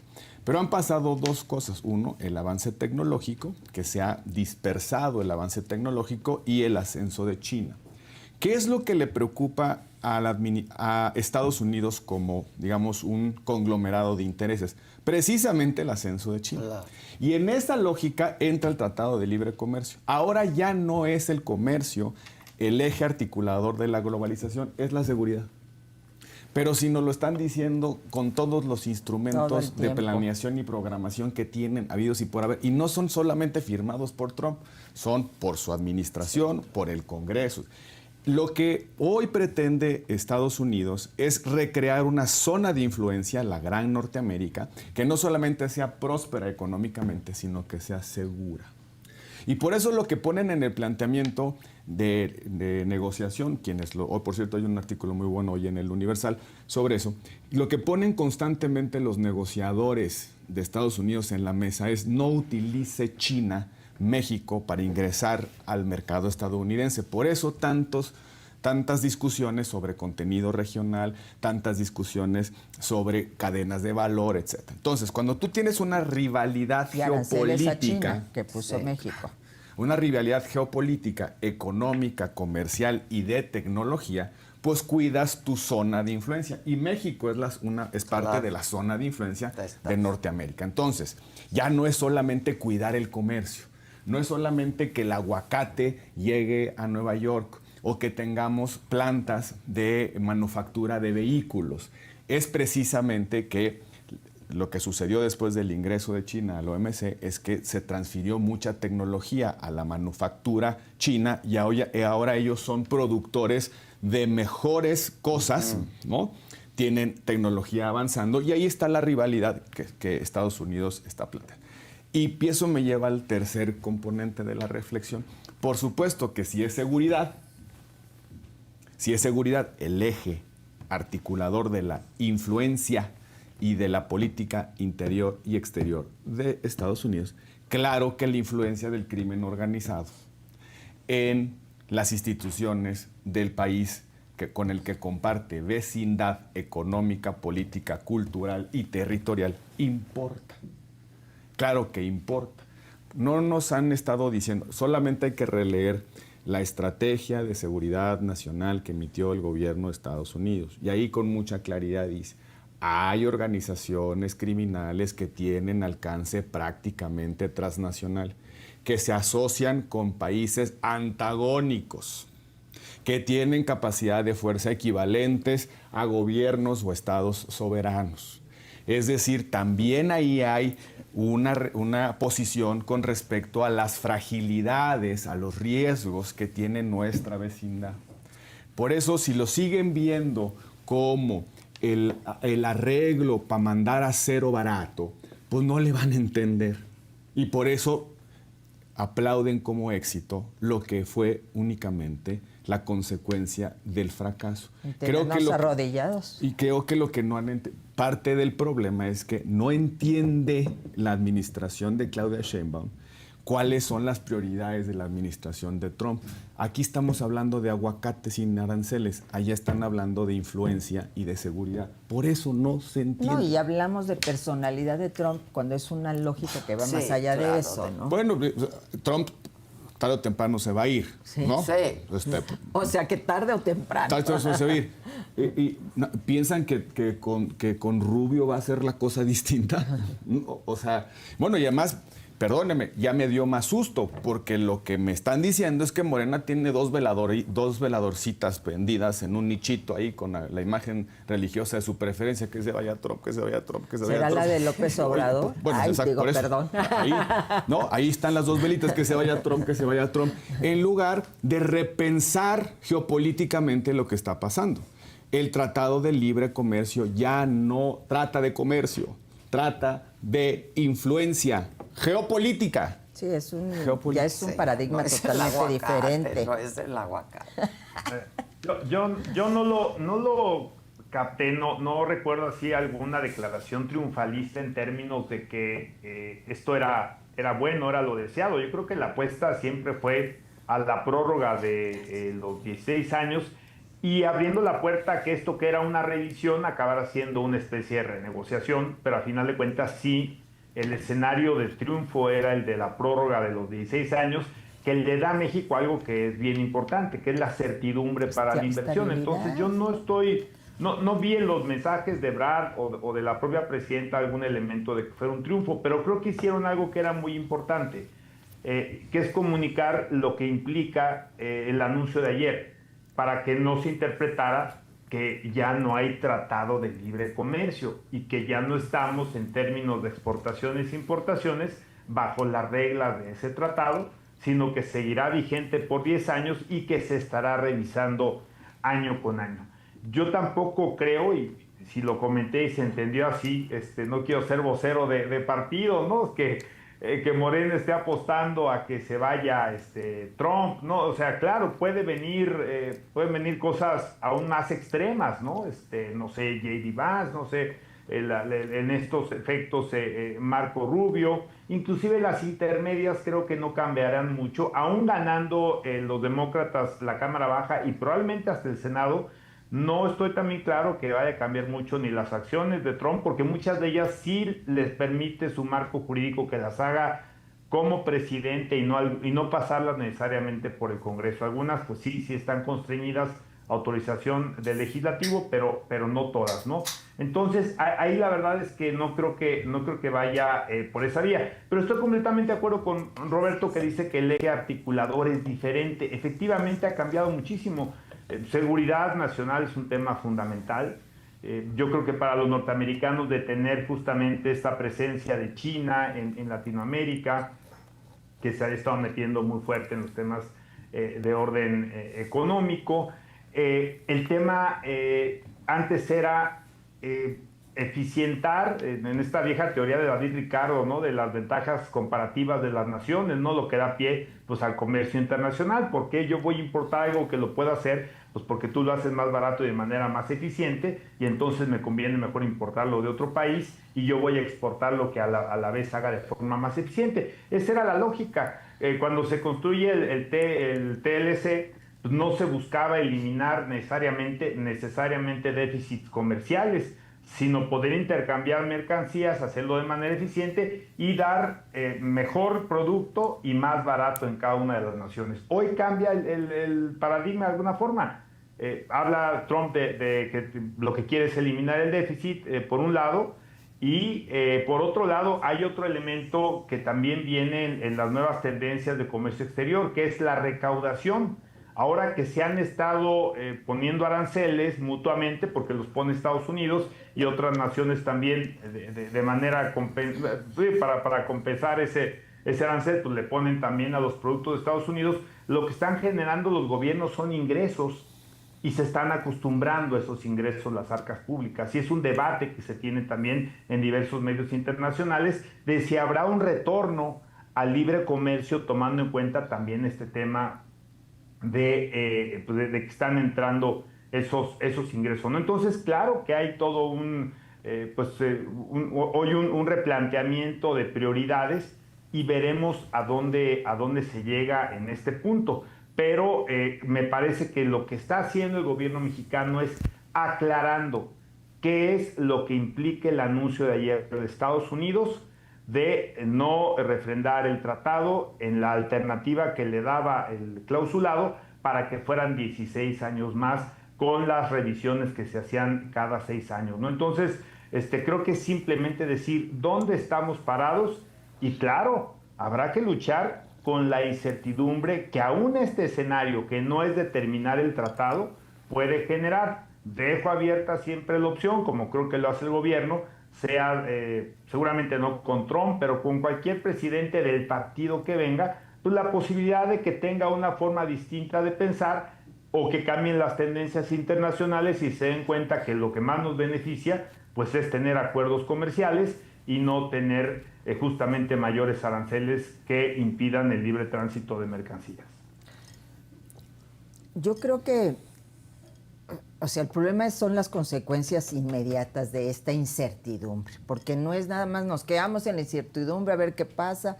Pero han pasado dos cosas. Uno, el avance tecnológico, que se ha dispersado el avance tecnológico, y el ascenso de China. ¿Qué es lo que le preocupa a Estados Unidos como, digamos, un conglomerado de intereses? Precisamente el ascenso de China. Claro. Y en esta lógica entra el Tratado de Libre Comercio. Ahora ya no es el comercio el eje articulador de la globalización, es la seguridad. Pero si nos lo están diciendo con todos los instrumentos de planeación y programación que tienen habidos y por haber, y no son solamente firmados por Trump, son por su administración, por el Congreso. Lo que hoy pretende Estados Unidos es recrear una zona de influencia, la Gran Norteamérica, que no solamente sea próspera económicamente, sino que sea segura. Y por eso lo que ponen en el planteamiento de negociación, hoy por cierto hay un artículo muy bueno hoy en el Universal sobre eso, lo que ponen constantemente los negociadores de Estados Unidos en la mesa es: no utilice China México para ingresar al mercado estadounidense. Por eso tantas discusiones sobre contenido regional, tantas discusiones sobre cadenas de valor, etc. Entonces, cuando tú tienes una rivalidad geopolítica China, que puso México, una rivalidad geopolítica, económica, comercial y de tecnología, pues cuidas tu zona de influencia. Y México es parte de la zona de influencia de Norteamérica. Entonces, ya no es solamente cuidar el comercio, no es solamente que el aguacate llegue a Nueva York o que tengamos plantas de manufactura de vehículos. Es precisamente que lo que sucedió después del ingreso de China al OMC es que se transfirió mucha tecnología a la manufactura china y ahora ellos son productores de mejores cosas, ¿no? Tienen tecnología avanzando y ahí está la rivalidad que Estados Unidos está planteando. Y eso me lleva al tercer componente de la reflexión. Por supuesto que si es seguridad, el eje articulador de la influencia y de la política interior y exterior de Estados Unidos, claro que la influencia del crimen organizado en las instituciones del país con el que comparte vecindad económica, política, cultural y territorial importa. Claro que importa. No nos han estado diciendo, solamente hay que releer la estrategia de seguridad nacional que emitió el gobierno de Estados Unidos. Y ahí con mucha claridad dice: hay organizaciones criminales que tienen alcance prácticamente transnacional, que se asocian con países antagónicos, que tienen capacidad de fuerza equivalentes a gobiernos o estados soberanos. Es decir, también ahí hay una posición con respecto a las fragilidades, a los riesgos que tiene nuestra vecindad. Por eso, si lo siguen viendo como el arreglo para mandar acero barato, pues no le van a entender. Y por eso aplauden como éxito lo que fue únicamente la consecuencia del fracaso. Creo que arrodillados. Y creo que lo que no han parte del problema es que no entiende la administración de Claudia Sheinbaum cuáles son las prioridades de la administración de Trump. Aquí estamos hablando de aguacate sin aranceles, allá están hablando de influencia y de seguridad. Por eso no se entiende. No, y hablamos de personalidad de Trump cuando es una lógica que va más allá de eso, ¿no? Bueno, Trump tarde o temprano se va a ir, ¿no? Sí. O sea, que tarde o temprano. Tarde o temprano se va a ir. ¿Piensan que con Rubio va a ser la cosa distinta? O sea, bueno, y además, perdóneme, ya me dio más susto, porque lo que me están diciendo es que Morena tiene dos veladorcitas prendidas en un nichito ahí con la imagen religiosa de su preferencia, que se vaya Trump, que se vaya Trump, que se vaya Trump. ¿Será la de López Obrador? Bueno, ay, exacto, digo, por eso. perdón. Ahí están las dos velitas, que se vaya Trump, que se vaya Trump, en lugar de repensar geopolíticamente lo que está pasando. El Tratado de Libre Comercio ya no trata de comercio, trata de influencia geopolítica. Sí, ya es un paradigma totalmente diferente. No es el aguacate. Yo no lo capté, no recuerdo así alguna declaración triunfalista en términos de que esto era bueno, era lo deseado. Yo creo que la apuesta siempre fue a la prórroga de los 16 años y abriendo la puerta a que esto que era una revisión acabara siendo una especie de renegociación, pero a final de cuentas sí, el escenario de triunfo era el de la prórroga de los 16 años, que le da a México algo que es bien importante, que es la certidumbre para la inversión. Entonces yo no vi en los mensajes de Ebrard o de la propia presidenta algún elemento de que fuera un triunfo, pero creo que hicieron algo que era muy importante, que es comunicar lo que implica el anuncio de ayer, para que no se interpretara que ya no hay tratado de libre comercio y que ya no estamos en términos de exportaciones e importaciones bajo las reglas de ese tratado, sino que seguirá vigente por 10 años y que se estará revisando año con año. Yo tampoco creo, y si lo comenté y se entendió así, no quiero ser vocero de partido, ¿no? Que Morena esté apostando a que se vaya Trump, ¿no? O sea, claro, pueden venir cosas aún más extremas, ¿no? No sé, J.D. Vance, no sé, en estos efectos Marco Rubio, inclusive las intermedias creo que no cambiarán mucho, aún ganando los demócratas la Cámara Baja y probablemente hasta el Senado. No estoy también claro que vaya a cambiar mucho ni las acciones de Trump, porque muchas de ellas sí les permite su marco jurídico que las haga como presidente y no pasarlas necesariamente por el Congreso. Algunas pues sí están constreñidas a autorización del legislativo, pero no todas, ¿no? Entonces ahí la verdad es que no creo que vaya por esa vía. Pero estoy completamente de acuerdo con Roberto, que dice que el eje articulador es diferente. Efectivamente ha cambiado muchísimo. Seguridad nacional es un tema fundamental. Yo creo que para los norteamericanos de tener justamente esta presencia de China en Latinoamérica, que se ha estado metiendo muy fuerte en los temas de orden económico. El tema antes era eficientar, en esta vieja teoría de David Ricardo, ¿no? De las ventajas comparativas de las naciones, ¿no? Lo que da pie pues al comercio internacional. ¿Por qué yo voy a importar algo que lo puedo hacer? Pues porque tú lo haces más barato y de manera más eficiente, y entonces me conviene mejor importarlo de otro país y yo voy a exportar lo que a la vez haga de forma más eficiente. Esa era la lógica. Cuando se construye el TLC, pues no se buscaba eliminar necesariamente déficits comerciales, sino poder intercambiar mercancías, hacerlo de manera eficiente y dar mejor producto y más barato en cada una de las naciones. Hoy cambia el paradigma de alguna forma. Habla Trump de que lo que quiere es eliminar el déficit, por un lado, y por otro lado hay otro elemento que también viene en las nuevas tendencias de comercio exterior, que es la recaudación. Ahora que se han estado poniendo aranceles mutuamente, porque los pone Estados Unidos y otras naciones también de manera para compensar ese arancel, pues le ponen también a los productos de Estados Unidos. Lo que están generando los gobiernos son ingresos y se están acostumbrando a esos ingresos las arcas públicas. Y es un debate que se tiene también en diversos medios internacionales de si habrá un retorno al libre comercio, tomando en cuenta también este tema de que están entrando esos ingresos, ¿no? Entonces, claro que hay todo un replanteamiento de prioridades y veremos a dónde se llega en este punto. Pero me parece que lo que está haciendo el gobierno mexicano es aclarando qué es lo que implica el anuncio de ayer de Estados Unidos de no refrendar el tratado en la alternativa que le daba el clausulado para que fueran 16 años más con las revisiones que se hacían cada 6 años, ¿no? Entonces, creo que es simplemente decir dónde estamos parados y claro, habrá que luchar con la incertidumbre que aún este escenario, que no es determinar el tratado, puede generar. Dejo abierta siempre la opción, como creo que lo hace el gobierno, sea seguramente no con Trump, pero con cualquier presidente del partido que venga, pues la posibilidad de que tenga una forma distinta de pensar o que cambien las tendencias internacionales y se den cuenta que lo que más nos beneficia pues es tener acuerdos comerciales y no tener justamente mayores aranceles que impidan el libre tránsito de mercancías. Yo creo que, o sea, el problema son las consecuencias inmediatas de esta incertidumbre, porque no es nada más nos quedamos en la incertidumbre a ver qué pasa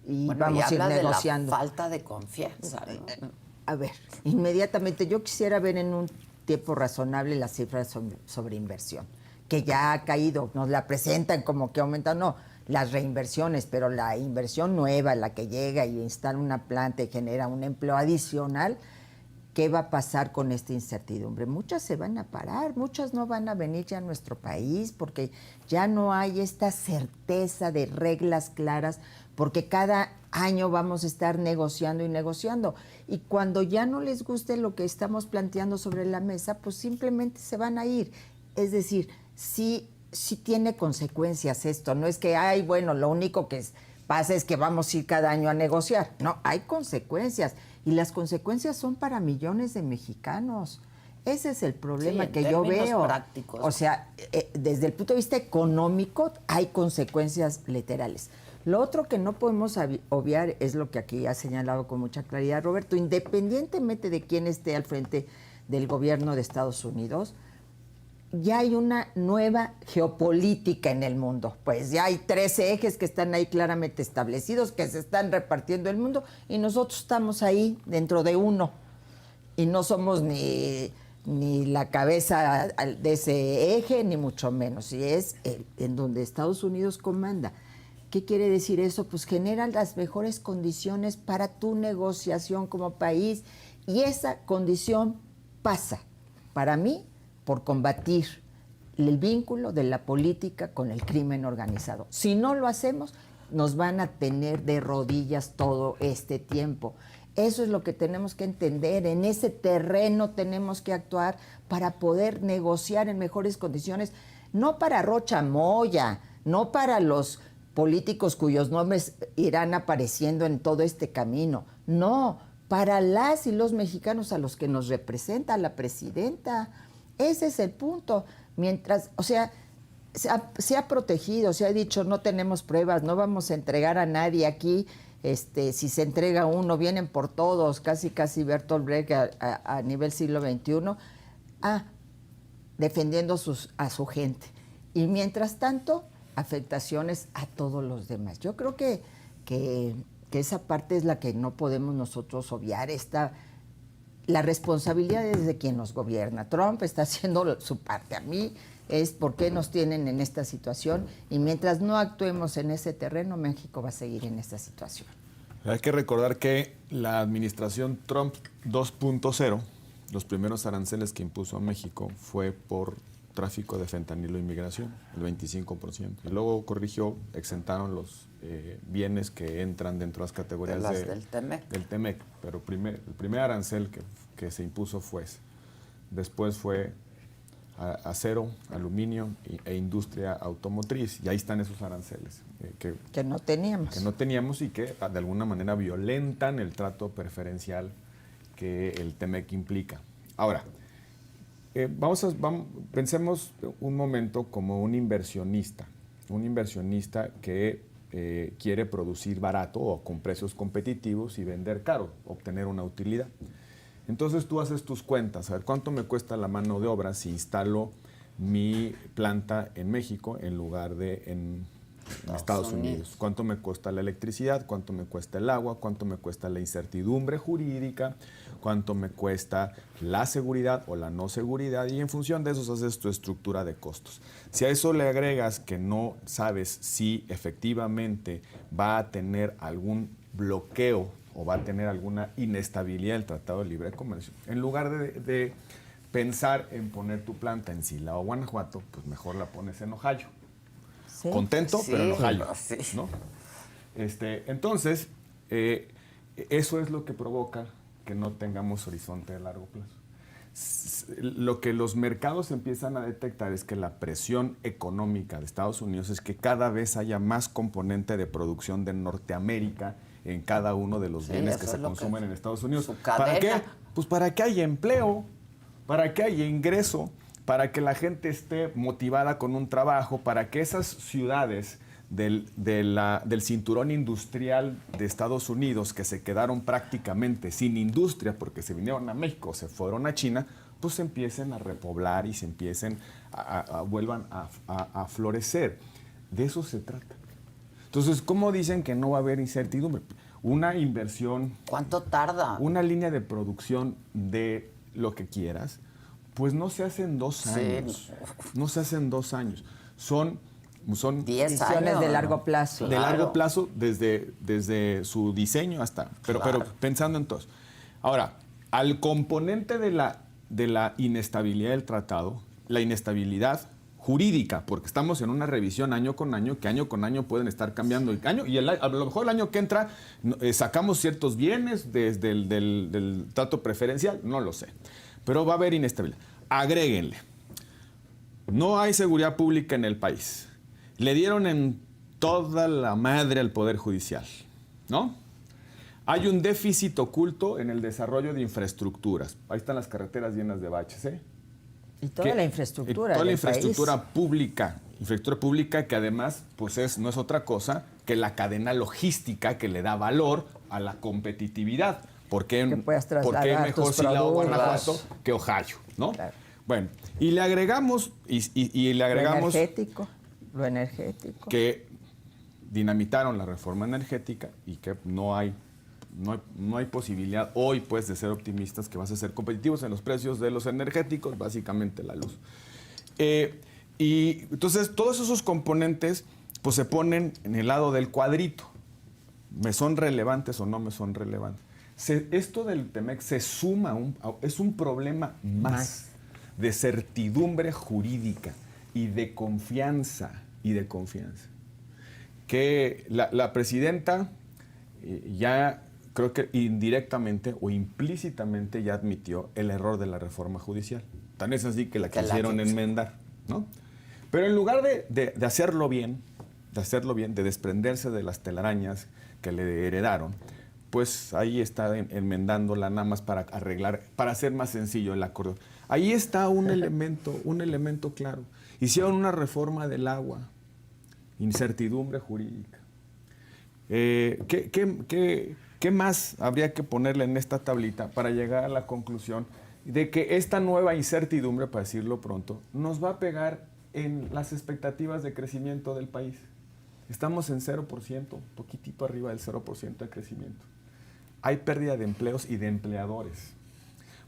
y Bueno, vamos a ir habla negociando. de la falta de confianza, ¿no? A ver, inmediatamente yo quisiera ver en un tiempo razonable las cifras sobre inversión, que ya ha caído, nos la presentan como que aumentan, no, las reinversiones, pero la inversión nueva, la que llega y instala una planta y genera un empleo adicional, ¿qué va a pasar con esta incertidumbre? Muchas se van a parar, muchas no van a venir ya a nuestro país porque ya no hay esta certeza de reglas claras, porque cada año vamos a estar negociando y negociando. Y cuando ya no les guste lo que estamos planteando sobre la mesa, pues simplemente se van a ir. Es decir, sí tiene consecuencias esto. No es que, ay, bueno, lo único que pasa es que vamos a ir cada año a negociar. No, hay consecuencias. Y las consecuencias son para millones de mexicanos. Ese es el problema que yo veo. Prácticos. O sea, desde el punto de vista económico hay consecuencias literales. Lo otro que no podemos obviar es lo que aquí ha señalado con mucha claridad Roberto, independientemente de quién esté al frente del gobierno de Estados Unidos, ya hay una nueva geopolítica en el mundo. Pues ya hay 13 ejes que están ahí claramente establecidos, que se están repartiendo el mundo, y nosotros estamos ahí dentro de uno. Y no somos ni la cabeza de ese eje, ni mucho menos. Y es en donde Estados Unidos comanda. ¿Qué quiere decir eso? Pues genera las mejores condiciones para tu negociación como país. Y esa condición pasa, para mí, por combatir el vínculo de la política con el crimen organizado. Si no lo hacemos, nos van a tener de rodillas todo este tiempo. Eso es lo que tenemos que entender. En ese terreno tenemos que actuar para poder negociar en mejores condiciones, no para Rocha Moya, no para los políticos cuyos nombres irán apareciendo en todo este camino, no, para las y los mexicanos a los que nos representa la presidenta. Ese es el punto. Mientras, o sea, se ha protegido, se ha dicho, no tenemos pruebas, no vamos a entregar a nadie aquí. Si se entrega uno, vienen por todos, casi Bertolt Brecht a nivel siglo XXI, defendiendo a su gente. Y mientras tanto, afectaciones a todos los demás. Yo creo que esa parte es la que no podemos nosotros obviar. La responsabilidad es de quien nos gobierna. Trump está haciendo su parte. A mí es por qué nos tienen en esta situación, y mientras no actuemos en ese terreno, México va a seguir en esta situación. Hay que recordar que la administración Trump 2.0, los primeros aranceles que impuso a México fue por tráfico de fentanilo e inmigración, el 25%. Y luego corrigió, exentaron los bienes que entran dentro de las categorías del TEMEC. Del TEMEC. Pero el primer arancel que se impuso fue ese. Después fue acero, aluminio e industria automotriz. Y ahí están esos aranceles. Que no teníamos. Que no teníamos y que de alguna manera violentan el trato preferencial que el TEMEC implica. Ahora, pensemos un momento como un inversionista que quiere producir barato o con precios competitivos y vender caro, obtener una utilidad. Entonces tú haces tus cuentas, a ver cuánto me cuesta la mano de obra si instalo mi planta en México en lugar de en Estados Unidos. ¿Cuánto me cuesta la electricidad? ¿Cuánto me cuesta el agua? ¿Cuánto me cuesta la incertidumbre jurídica? ¿Cuánto me cuesta la seguridad o la no seguridad? Y en función de eso haces tu estructura de costos. Si a eso le agregas que no sabes si efectivamente va a tener algún bloqueo o va a tener alguna inestabilidad el Tratado de Libre Comercio, en lugar de pensar en poner tu planta en Silao, Guanajuato, pues mejor la pones en Ohio. ¿Sí? Contento, sí, pero en Ohio, sí. ¿No? Entonces, eso es lo que provoca que no tengamos horizonte de largo plazo. Lo que los mercados empiezan a detectar es que la presión económica de Estados Unidos es que cada vez haya más componente de producción de Norteamérica en cada uno de los bienes que se consumen en Estados Unidos. ¿Para qué? Pues para que haya empleo, para que haya ingreso, para que la gente esté motivada con un trabajo, para que esas ciudades del cinturón industrial de Estados Unidos que se quedaron prácticamente sin industria porque se vinieron a México, se fueron a China, pues se empiecen a repoblar y se empiecen vuelvan a florecer. De eso se trata. Entonces, ¿cómo dicen que no va a haber incertidumbre? Una inversión, ¿Cuánto tarda? una línea de producción de lo que quieras, pues no se hace en 2 años. No se hace en 2 años. Son 10 Decisiones años. de largo plazo. de Claro. largo plazo desde su diseño hasta... Pero pensando en todos. Ahora, al componente de la inestabilidad del tratado, la inestabilidad jurídica, porque estamos en una revisión año con año, que año con año pueden estar cambiando. A lo mejor el año que entra sacamos ciertos bienes desde del trato preferencial, no lo sé. Pero va a haber inestabilidad. Agréguenle. No hay seguridad pública en el país. Le dieron en toda la madre al Poder Judicial, ¿no? Hay un déficit oculto en el desarrollo de infraestructuras. Ahí están las carreteras llenas de baches, ¿eh? Y toda la infraestructura Toda la del infraestructura país. pública que además pues no es otra cosa que la cadena logística que le da valor a la competitividad. ¿Por qué Que puedas trasladar ¿por qué mejor tus Silao, productos? Guanajuato que Ohio, ¿no? Claro. Bueno, y le agregamos Lo energético. que dinamitaron la reforma energética y que no hay posibilidad hoy pues de ser optimistas que vas a ser competitivos en los precios de los energéticos, básicamente la luz. Y entonces todos esos componentes pues se ponen en el lado del cuadrito. ¿Me son relevantes o no me son relevantes? Esto del TEMEC se suma, es un problema más de certidumbre jurídica y de confianza, que la presidenta ya creo que indirectamente o implícitamente ya admitió el error de la reforma judicial. Tan es así que la quisieron enmendar, ¿no? Pero en lugar de hacerlo bien, de desprenderse de las telarañas que le heredaron, pues ahí está enmendándola nada más para arreglar, para hacer más sencillo el acuerdo. Ahí está un elemento claro. Hicieron una reforma del agua, incertidumbre jurídica. ¿Qué más habría que ponerle en esta tablita para llegar a la conclusión de que esta nueva incertidumbre, para decirlo pronto, nos va a pegar en las expectativas de crecimiento del país? Estamos en 0%, poquitito arriba del 0% de crecimiento. Hay pérdida de empleos y de empleadores.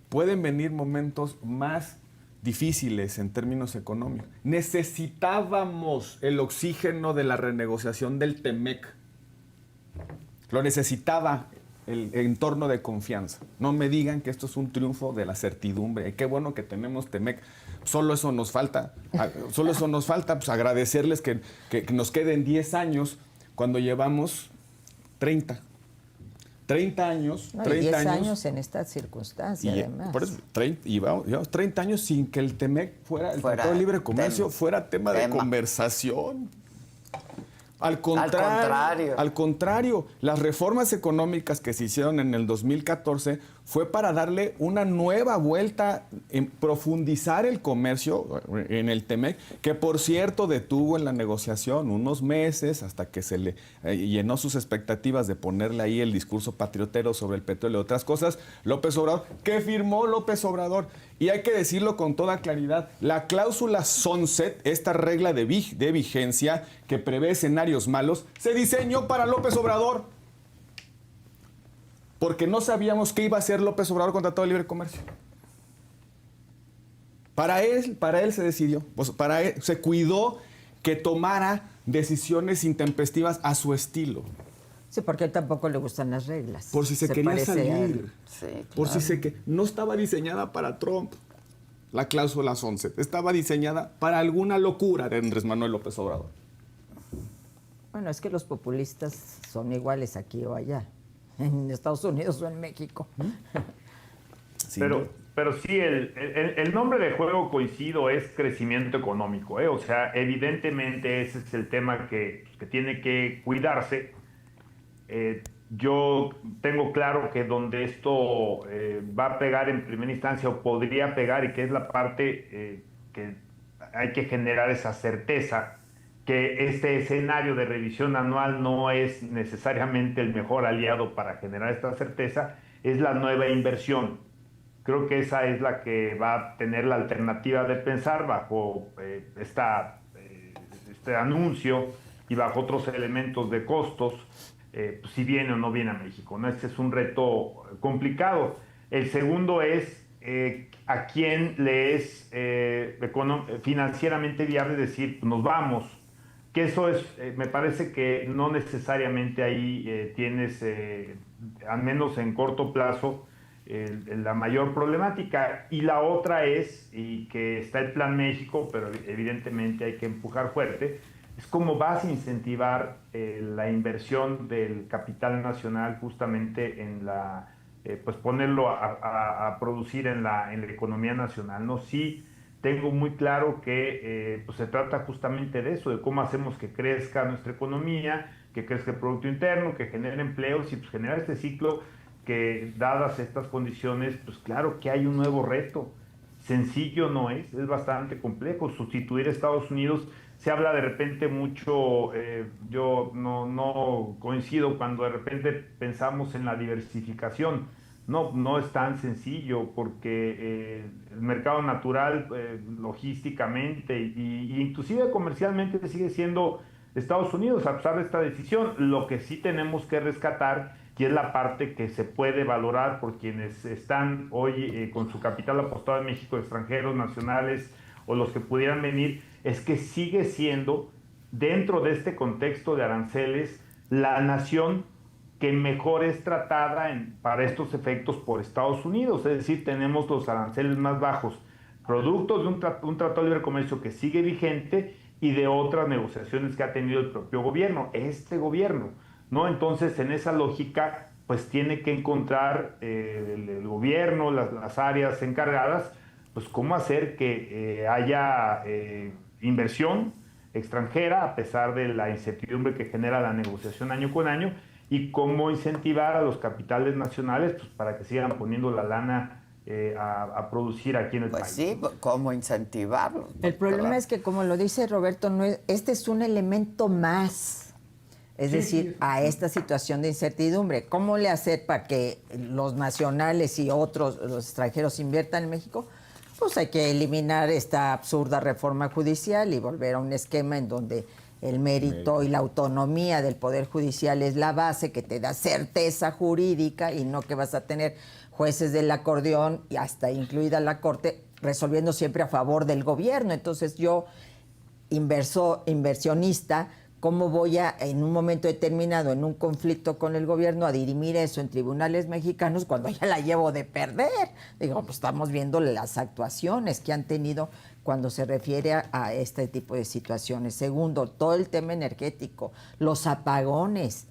Pueden venir momentos más difíciles en términos económicos. Necesitábamos el oxígeno de la renegociación del TEMEC. Lo necesitaba el entorno de confianza. No me digan que esto es un triunfo de la certidumbre. Qué bueno que tenemos TEMEC. Solo eso nos falta. Pues agradecerles que nos queden 10 años cuando llevamos 30. 30 años. No, 30 y 10 años, años en esta circunstancia, además. Por eso, llevamos 30 años sin que el TEMEC el Tratado de Libre Comercio, fuera tema de conversación. Al contrario, las reformas económicas que se hicieron en el 2014 fue para darle una nueva vuelta, en profundizar el comercio en el TEMEC, que por cierto detuvo en la negociación unos meses hasta que se le llenó sus expectativas de ponerle ahí el discurso patriotero sobre el petróleo y otras cosas, López Obrador, que firmó López Obrador. Y hay que decirlo con toda claridad, la cláusula sunset, esta regla de vigencia que prevé escenarios malos, se diseñó para López Obrador. Porque no sabíamos qué iba a hacer López Obrador con Tratado de Libre Comercio. Para él se decidió, pues se cuidó que tomara decisiones intempestivas a su estilo. Sí, porque a él tampoco le gustan las reglas. Por si se quería salir. Sí, Por claro. si no estaba diseñada para Trump la cláusula sunset. Estaba diseñada para alguna locura de Andrés Manuel López Obrador. Bueno, es que los populistas son iguales aquí o allá, en Estados Unidos o en México. Sí, pero sí, el nombre de juego, coincido, es crecimiento económico, ¿eh? O sea, evidentemente ese es el tema que tiene que cuidarse. Yo tengo claro que donde esto va a pegar en primera instancia o podría pegar, y que es la parte que hay que generar esa certeza, que este escenario de revisión anual no es necesariamente el mejor aliado para generar esta certeza, es la nueva inversión. Creo que esa es la que va a tener la alternativa de pensar bajo este anuncio y bajo otros elementos de costos, pues, si viene o no viene a México, ¿no? Este es un reto complicado. El segundo es a quién le es financieramente viable decir, nos vamos. Que eso es, me parece que no necesariamente ahí tienes, al menos en corto plazo, la mayor problemática. Y la otra es, y que está el Plan México, pero evidentemente hay que empujar fuerte, es cómo vas a incentivar la inversión del capital nacional justamente en la, pues ponerlo a producir en la economía nacional, ¿no? Sí, tengo muy claro que pues se trata justamente de eso, de cómo hacemos que crezca nuestra economía, que crezca el Producto Interno, que genere empleos y pues generar este ciclo que, dadas estas condiciones, pues claro que hay un nuevo reto. Sencillo no es bastante complejo. Sustituir a Estados Unidos, se habla de repente mucho, yo no coincido cuando de repente pensamos en la diversificación. No es tan sencillo porque el mercado natural, logísticamente y inclusive comercialmente sigue siendo Estados Unidos a pesar de esta decisión. Lo que sí tenemos que rescatar, y es la parte que se puede valorar por quienes están hoy con su capital apostado en México, extranjeros, nacionales o los que pudieran venir, es que sigue siendo, dentro de este contexto de aranceles, la nación que mejor es tratada para estos efectos por Estados Unidos. Es decir, tenemos los aranceles más bajos, productos de un tratado de libre comercio que sigue vigente y de otras negociaciones que ha tenido el propio gobierno, este gobierno, ¿no? Entonces, en esa lógica, pues tiene que encontrar el gobierno, las áreas encargadas, pues cómo hacer que haya inversión extranjera, a pesar de la incertidumbre que genera la negociación año con año, y cómo incentivar a los capitales nacionales pues, para que sigan poniendo la lana a producir aquí en el país. Pues sí, cómo incentivarlo. El problema es que, como lo dice Roberto, este es un elemento más, es decir, a esta situación de incertidumbre. ¿Cómo le hacer para que los nacionales y otros, los extranjeros, inviertan en México? Pues hay que eliminar esta absurda reforma judicial y volver a un esquema en donde el mérito y la autonomía del Poder Judicial es la base que te da certeza jurídica y no que vas a tener jueces del acordeón y hasta incluida la Corte resolviendo siempre a favor del gobierno. Entonces yo, inversionista, ¿cómo voy a, en un momento determinado, en un conflicto con el gobierno, a dirimir eso en tribunales mexicanos cuando ya la llevo de perder? Digo, pues estamos viendo las actuaciones que han tenido cuando se refiere a este tipo de situaciones. Segundo, todo el tema energético, los apagones,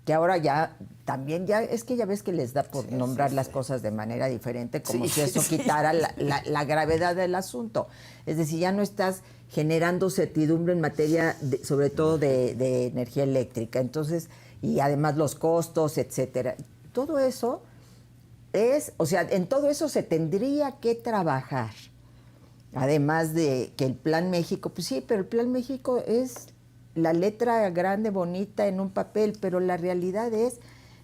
que ahora ya también es que ya ves que les da por nombrar las cosas de manera diferente, como si eso quitara la gravedad del asunto. Es decir, ya no estás generando certidumbre en materia, sobre todo de energía eléctrica. Entonces, y además los costos, etcétera. Todo eso en todo eso se tendría que trabajar. Además de que el Plan México, pues sí, pero el Plan México es la letra grande, bonita en un papel, pero la realidad es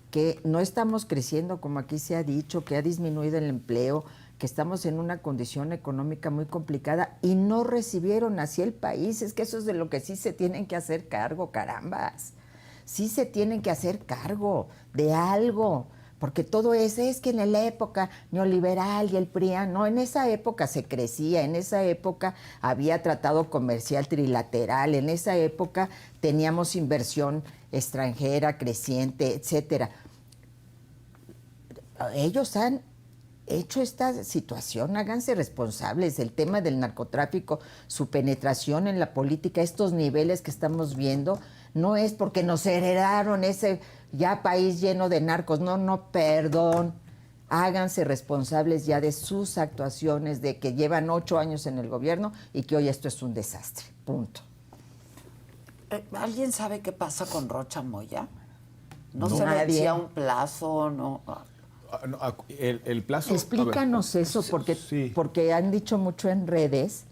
que no estamos creciendo, como aquí se ha dicho, que ha disminuido el empleo, que estamos en una condición económica muy complicada y no recibieron así el país. Es que eso es de lo que sí se tienen que hacer cargo, carambas. Sí se tienen que hacer cargo de algo. Porque todo es que en la época neoliberal y el PRIAN, no, en esa época se crecía, en esa época había tratado comercial trilateral, en esa época teníamos inversión extranjera creciente, etcétera. Ellos han hecho esta situación, háganse responsables. El tema del narcotráfico, su penetración en la política, estos niveles que estamos viendo, no es porque nos heredaron ese ya país lleno de narcos. No, perdón. Háganse responsables ya de sus actuaciones, de que llevan 8 años en el gobierno y que hoy esto es un desastre. Punto. ¿Alguien sabe qué pasa con Rocha Moya? No se vencía un plazo, ¿no? El plazo... Explícanos eso, porque han dicho mucho en redes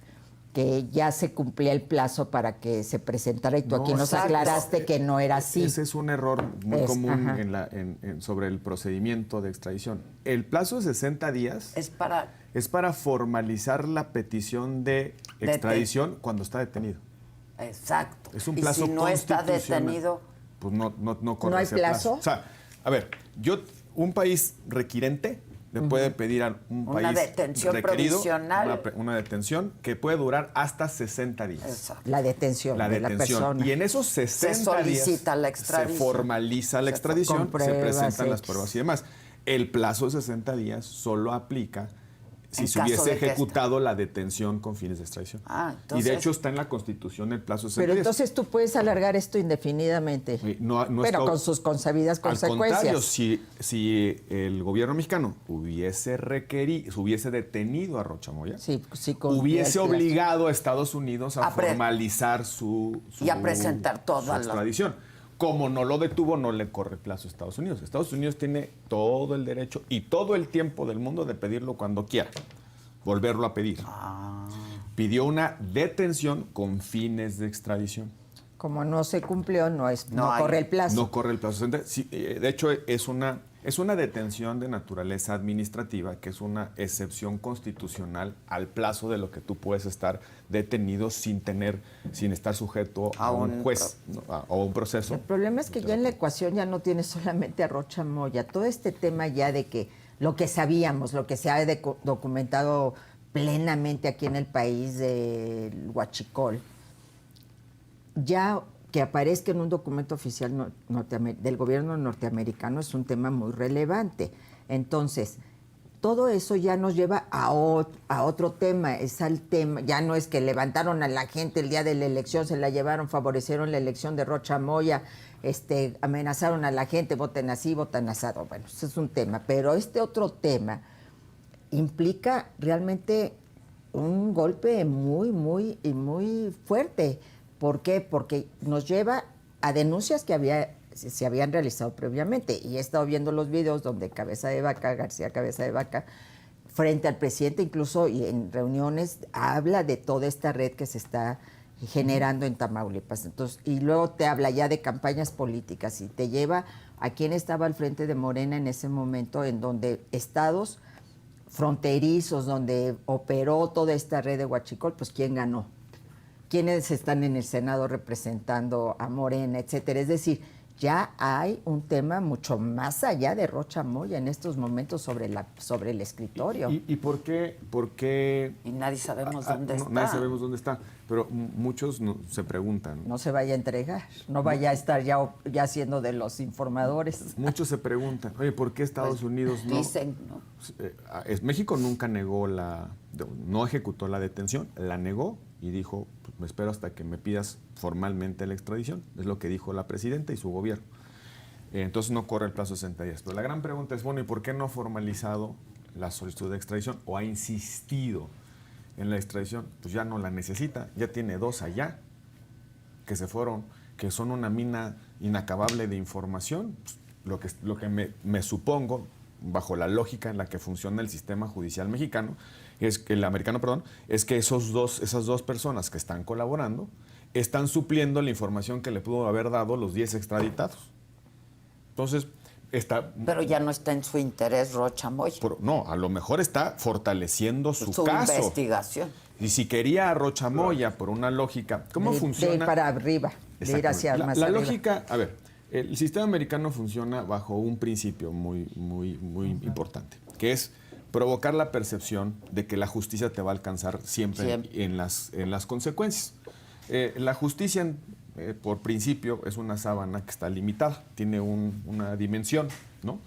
que ya se cumplía el plazo para que se presentara y tú aquí nos aclaraste que no era así. Ese es un error muy común sobre el procedimiento de extradición. El plazo de 60 días es para formalizar la petición de extradición cuando está detenido. Exacto. Es un y plazo si no está constitucional. detenido, Pues no corre ¿No hay ese plazo? O sea, a ver, un país requirente le puede pedir a un Una país detención requerido provisional. una detención que puede durar hasta 60 días. exacto. La detención La de la detención. persona. Y en esos 60 días solicita la se extradición. formaliza la extradición, Con se pruebas, presentan las X. pruebas y demás. El plazo de 60 días solo aplica si En se caso hubiese de que ejecutado la detención con fines de extradición. Ah, y entonces- de hecho está en la Constitución el plazo de 60 Pero días. entonces tú puedes alargar esto indefinidamente. No pero está- con sus consabidas Al consecuencias. contrario, si el gobierno mexicano hubiese detenido a Rocha Moya, Sí, sí, con hubiese el plazo. obligado a Estados Unidos a A formalizar su y a presentar toda su la- extradición. Como no lo detuvo, no le corre plazo a Estados Unidos. Estados Unidos tiene todo el derecho y todo el tiempo del mundo de pedirlo cuando quiera, volverlo a pedir. Pidió una detención con fines de extradición. Como no se cumplió, no No hay- corre el plazo. No corre el plazo. Sí, de hecho, es una detención de naturaleza administrativa, que es una excepción constitucional al plazo de lo que tú puedes estar detenido sin estar sujeto a un juez o a un proceso. El problema es que ya en la ecuación ya no tiene solamente a Rocha Moya. Todo este tema ya de que lo que sabíamos, lo que se ha documentado plenamente aquí en el país del huachicol, ya que aparezca en un documento oficial del gobierno norteamericano es un tema muy relevante. Entonces, todo eso ya nos lleva a otro tema, es al tema, ya no es que levantaron a la gente el día de la elección, se la llevaron, favorecieron la elección de Rocha Moya, amenazaron a la gente, voten así, voten asado. Bueno, ese es un tema, pero este otro tema implica realmente un golpe muy, muy y muy fuerte. ¿Por qué? Porque nos lleva a denuncias que se habían realizado previamente. Y he estado viendo los videos donde García Cabeza de Vaca, frente al presidente incluso y en reuniones, habla de toda esta red que se está generando en Tamaulipas. Entonces, y luego te habla ya de campañas políticas y te lleva a quién estaba al frente de Morena en ese momento, en donde estados fronterizos, donde operó toda esta red de huachicol, pues quién ganó. Quiénes están en el Senado representando a Morena, etcétera. Es decir, ya hay un tema mucho más allá de Rocha Moya en estos momentos sobre el escritorio. ¿Y por qué? Y nadie sabemos dónde está. Nadie sabemos dónde está, pero muchos se preguntan. No se vaya a entregar, no vaya a estar ya siendo de los informadores. Muchos se preguntan, oye, ¿por qué Estados Unidos no? Dicen, ¿no? México nunca no ejecutó la detención, la negó y dijo, pues me espero hasta que me pidas formalmente la extradición. Es lo que dijo la presidenta y su gobierno. Entonces no corre el plazo de 60 días. Pero la gran pregunta es, bueno, ¿y por qué no ha formalizado la solicitud de extradición o ha insistido en la extradición? Pues ya no la necesita, ya tiene 2 allá que se fueron, que son una mina inacabable de información. Pues, lo que me supongo, bajo la lógica en la que funciona el sistema judicial mexicano, el americano, perdón, es que esas dos personas que están colaborando están supliendo la información que le pudo haber dado los 10 extraditados. Entonces, Pero ya no está en su interés Rocha Moya. No, a lo mejor está fortaleciendo su caso. Investigación. Y si quería a Rocha Moya, por una lógica, ¿cómo funciona? De ir para arriba, de ir hacia más la arriba. lógica, a ver, el sistema americano funciona bajo un principio muy, muy, muy importante, que es provocar la percepción de que la justicia te va a alcanzar siempre. En las consecuencias. La justicia, por principio, es una sábana que está limitada, tiene una dimensión, ¿no?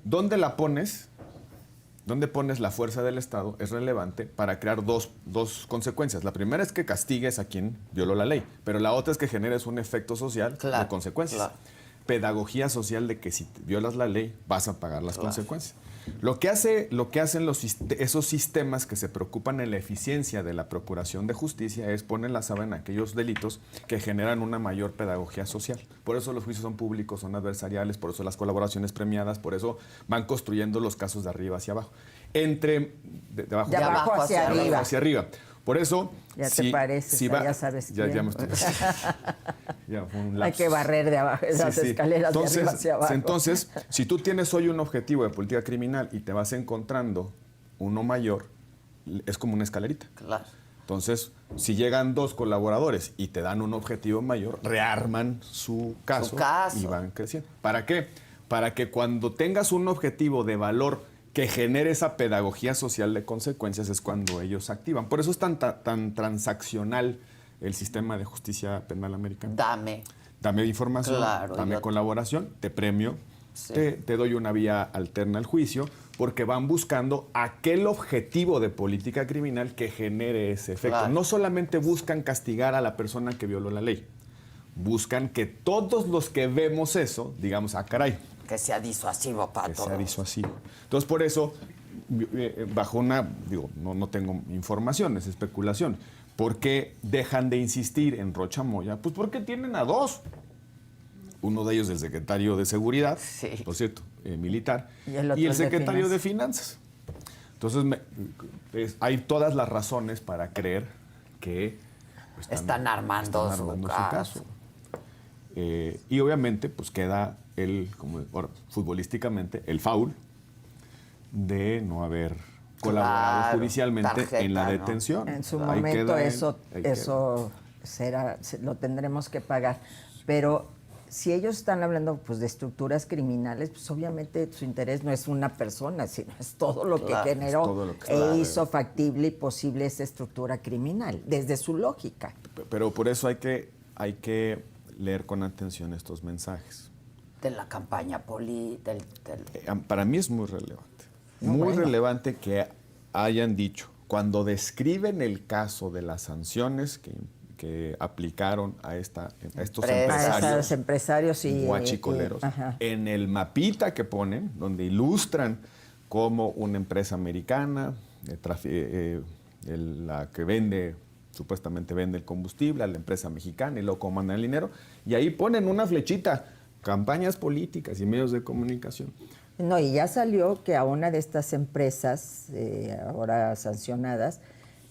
¿Dónde la pones? ¿Dónde pones la fuerza del Estado? Es relevante para crear dos consecuencias. La primera es que castigues a quien violó la ley, pero la otra es que generes un efecto social de consecuencias. Claro. Pedagogía social de que si violas la ley vas a pagar las consecuencias. Lo que hacen esos sistemas que se preocupan en la eficiencia de la procuración de justicia es poner la sábana en aquellos delitos que generan una mayor pedagogía social. Por eso los juicios son públicos, son adversariales, por eso las colaboraciones premiadas, por eso van construyendo los casos de arriba hacia abajo. De abajo hacia arriba. Por eso... Ya te pareces, ya sabes quién. Ya me estoy... ya fue un lapsus. Hay que barrer de abajo, las escaleras de arriba hacia abajo. Entonces, si tú tienes hoy un objetivo de política criminal y te vas encontrando uno mayor, es como una escalerita. Claro. Entonces, si llegan 2 colaboradores y te dan un objetivo mayor, rearman su caso y van creciendo. ¿Para qué? Para que cuando tengas un objetivo de valor que genere esa pedagogía social de consecuencias es cuando ellos activan. Por eso es tan transaccional el sistema de justicia penal americano. Dame información, claro, dame colaboración, te premio, sí. te doy una vía alterna al juicio, porque van buscando aquel objetivo de política criminal que genere ese efecto. Claro. No solamente buscan castigar a la persona que violó la ley, buscan que todos los que vemos eso, digamos, caray. Que sea disuasivo para todos. Que sea disuasivo. Entonces, por eso, bajo no tengo información, es especulación. ¿Por qué dejan de insistir en Rocha Moya? Pues porque tienen a 2. Uno de ellos el secretario de Seguridad, sí. Por cierto, militar, y el secretario de Finanzas. Entonces, hay todas las razones para creer que están armando su caso. Y obviamente, pues queda futbolísticamente, el foul de no haber colaborado judicialmente en la detención. ¿No? En su momento eso lo tendremos que pagar. Pero si ellos están hablando pues de estructuras criminales, pues obviamente su interés no es una persona, sino es todo lo que generó hizo factible y posible esa estructura criminal, desde su lógica. Pero por eso hay que leer con atención estos mensajes. De la campaña Para mí es muy relevante. Relevante que hayan dicho, cuando describen el caso de las sanciones que aplicaron a estos empresarios y guachicoleros, en el mapita que ponen, donde ilustran cómo una empresa americana, la que supuestamente vende el combustible, a la empresa mexicana, y luego cómo mandan el dinero, y ahí ponen una flechita, campañas políticas y medios de comunicación. No, y ya salió que a una de estas empresas, ahora sancionadas,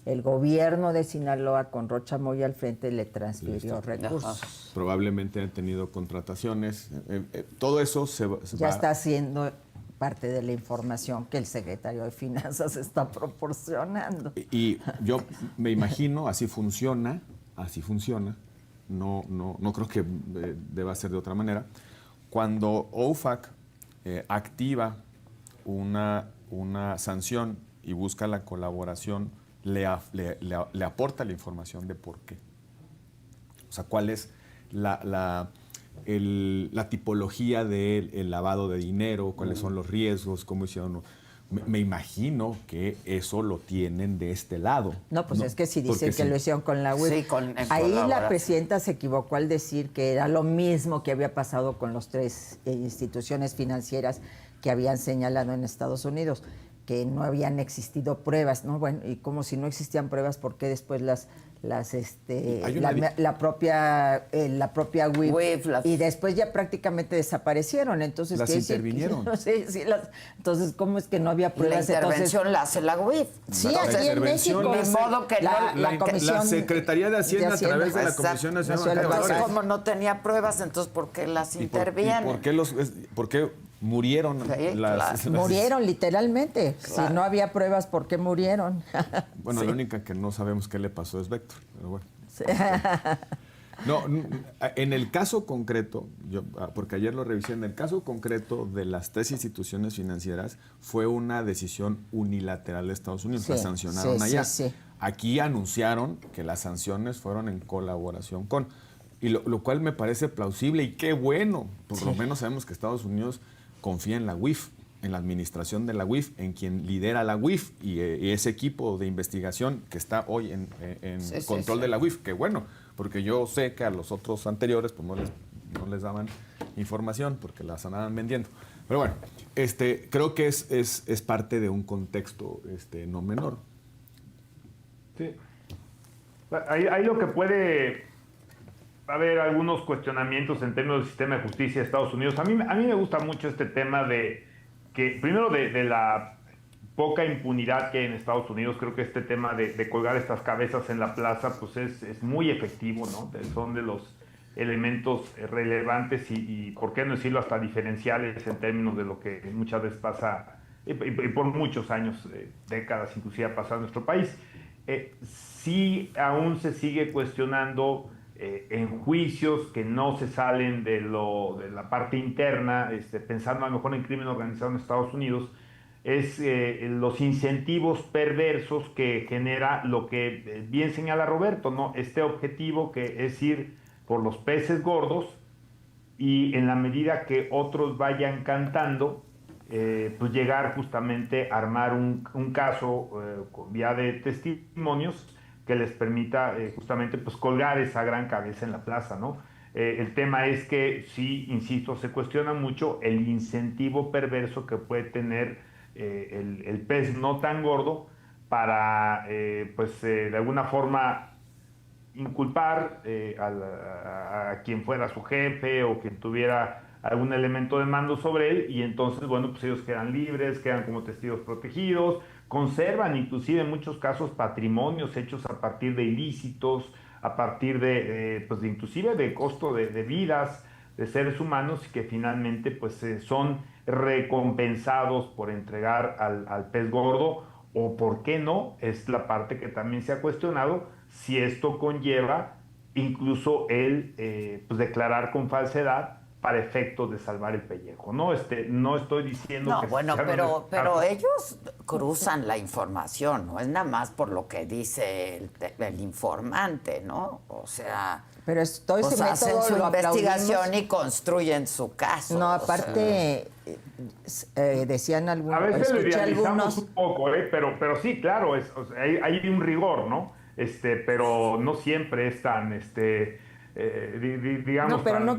el gobierno de Sinaloa, con Rocha Moya al frente, le transfirió recursos. Probablemente han tenido contrataciones. Todo eso ya está haciendo parte de la información que el secretario de Finanzas está proporcionando. Y yo me imagino, así funciona. No creo que deba ser de otra manera. Cuando OFAC activa una sanción y busca la colaboración, le aporta la información de por qué. O sea, cuál es la tipología del lavado de dinero, cuáles son los riesgos, cómo hicieron. Me imagino que eso lo tienen de este lado. No, pues es que si dicen que lo hicieron con la UIF. Sí, ahí la presidenta se equivocó al decir que era lo mismo que había pasado con las 3 instituciones financieras que habían señalado en Estados Unidos, que no habían existido pruebas, ¿no? Bueno, y como si no existían pruebas, ¿por qué después la propia UIF y después ya prácticamente desaparecieron? Entonces las intervinieron. Entonces, ¿cómo es que no había pruebas? La intervención la hace la UIF. Sí, aquí en México. De modo que la Secretaría de Hacienda a través de la Comisión Nacional de Valores. Como no tenía pruebas, entonces ¿por qué las intervienen? ¿Por qué murieron? Murieron literalmente. Claro. Si no había pruebas, ¿por qué murieron? Bueno, la única que no sabemos qué le pasó es Vector, pero bueno. Sí. No, en el caso concreto, porque ayer lo revisé, en el caso concreto de las 3 instituciones financieras fue una decisión unilateral de Estados Unidos, las sancionaron allá. Sí. Aquí anunciaron que las sanciones fueron en colaboración con, y lo cual me parece plausible y qué bueno, por lo menos sabemos que Estados Unidos confía en la UIF, en la administración de la UIF, en quien lidera la UIF y ese equipo de investigación que está hoy en control de la UIF. Qué bueno, porque yo sé que a los otros anteriores pues no les daban información porque las andaban vendiendo. Pero bueno, creo que es parte de un contexto no menor. Sí. Hay lo que puede haber algunos cuestionamientos en términos del sistema de justicia de Estados Unidos. A mí me gusta mucho este tema de la poca impunidad que hay en Estados Unidos. Creo que este tema de colgar estas cabezas en la plaza pues es muy efectivo, ¿no? Son de los elementos relevantes y por qué no decirlo, hasta diferenciales en términos de lo que muchas veces pasa y por muchos años, décadas inclusive ha pasado en nuestro país. sí aún se sigue cuestionando en juicios que no se salen de la parte interna, pensando a lo mejor en crimen organizado en Estados Unidos, es los incentivos perversos que genera lo que bien señala Roberto, ¿no? Este objetivo que es ir por los peces gordos, y en la medida que otros vayan cantando, pues llegar justamente a armar un caso vía de testimonios que les permita justamente pues colgar esa gran cabeza en la plaza, ¿no? El tema es que sí, insisto, se cuestiona mucho el incentivo perverso que puede tener el pez no tan gordo para de alguna forma inculpar a quien fuera su jefe o quien tuviera algún elemento de mando sobre él, y entonces, bueno, pues ellos quedan libres, quedan como testigos protegidos, conservan inclusive en muchos casos patrimonios hechos a partir de ilícitos, a partir pues de inclusive de costo de vidas de seres humanos, y que finalmente pues son recompensados por entregar al pez gordo, o por qué no, es la parte que también se ha cuestionado, si esto conlleva incluso el pues declarar con falsedad para efectos de salvar el pellejo. No, no estoy diciendo no, que... bueno, pero ellos cruzan la información, no es nada más por lo que dice el informante, ¿no? O sea... Pero todo ese método hacen su lo investigación aplaudimos. y construyen su caso. No, aparte, decían algunos... A veces lo escuché idealizamos algunos... un poco, pero sí, claro, o sea, hay un rigor, ¿no? Pero no siempre es tan, digamos... No, pero tan, no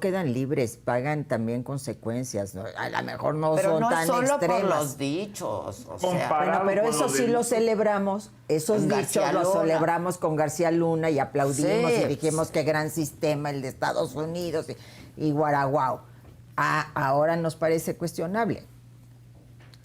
quedan libres, pagan también consecuencias, ¿no? A lo mejor no pero son no tan es solo extremas. por los dichos, o sea... Bueno, pero eso sí lo celebramos, esos Con dichos García los Luna. celebramos con García Luna y aplaudimos Sí. y dijimos qué gran sistema el de Estados Unidos y guaraguao. Ahora nos parece cuestionable.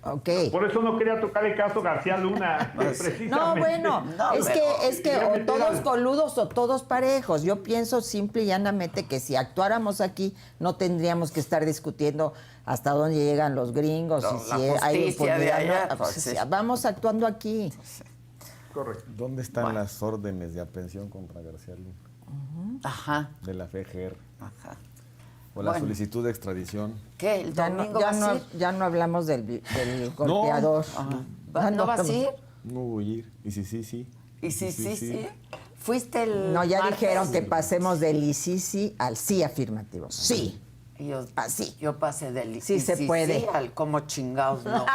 Okay. Por eso no quería tocar el caso García Luna, precisamente. No, bueno, No, es que ya o me todos tiran. coludos o todos parejos. Yo pienso simple y llanamente que si actuáramos aquí no tendríamos que estar discutiendo hasta dónde llegan los gringos No, y la si hay justicia de impunidad. allá, No, pues, pues, sí. vamos actuando aquí. Correcto. ¿Dónde están Bueno. las órdenes de aprehensión contra García Luna Ajá, de la FGR? ajá. O la Bueno. solicitud de extradición. ¿Qué? ¿El domingo vas a ir? Ya no hablamos del golpeador. ¿No vas a ir? No voy a ir. Y sí. ¿Y sí? ¿Fuiste el No, ya martes? dijeron que pasemos del sí al sí afirmativo. Sí. Y yo, Así. yo pasé del Sí se puede. sí al como chingados no.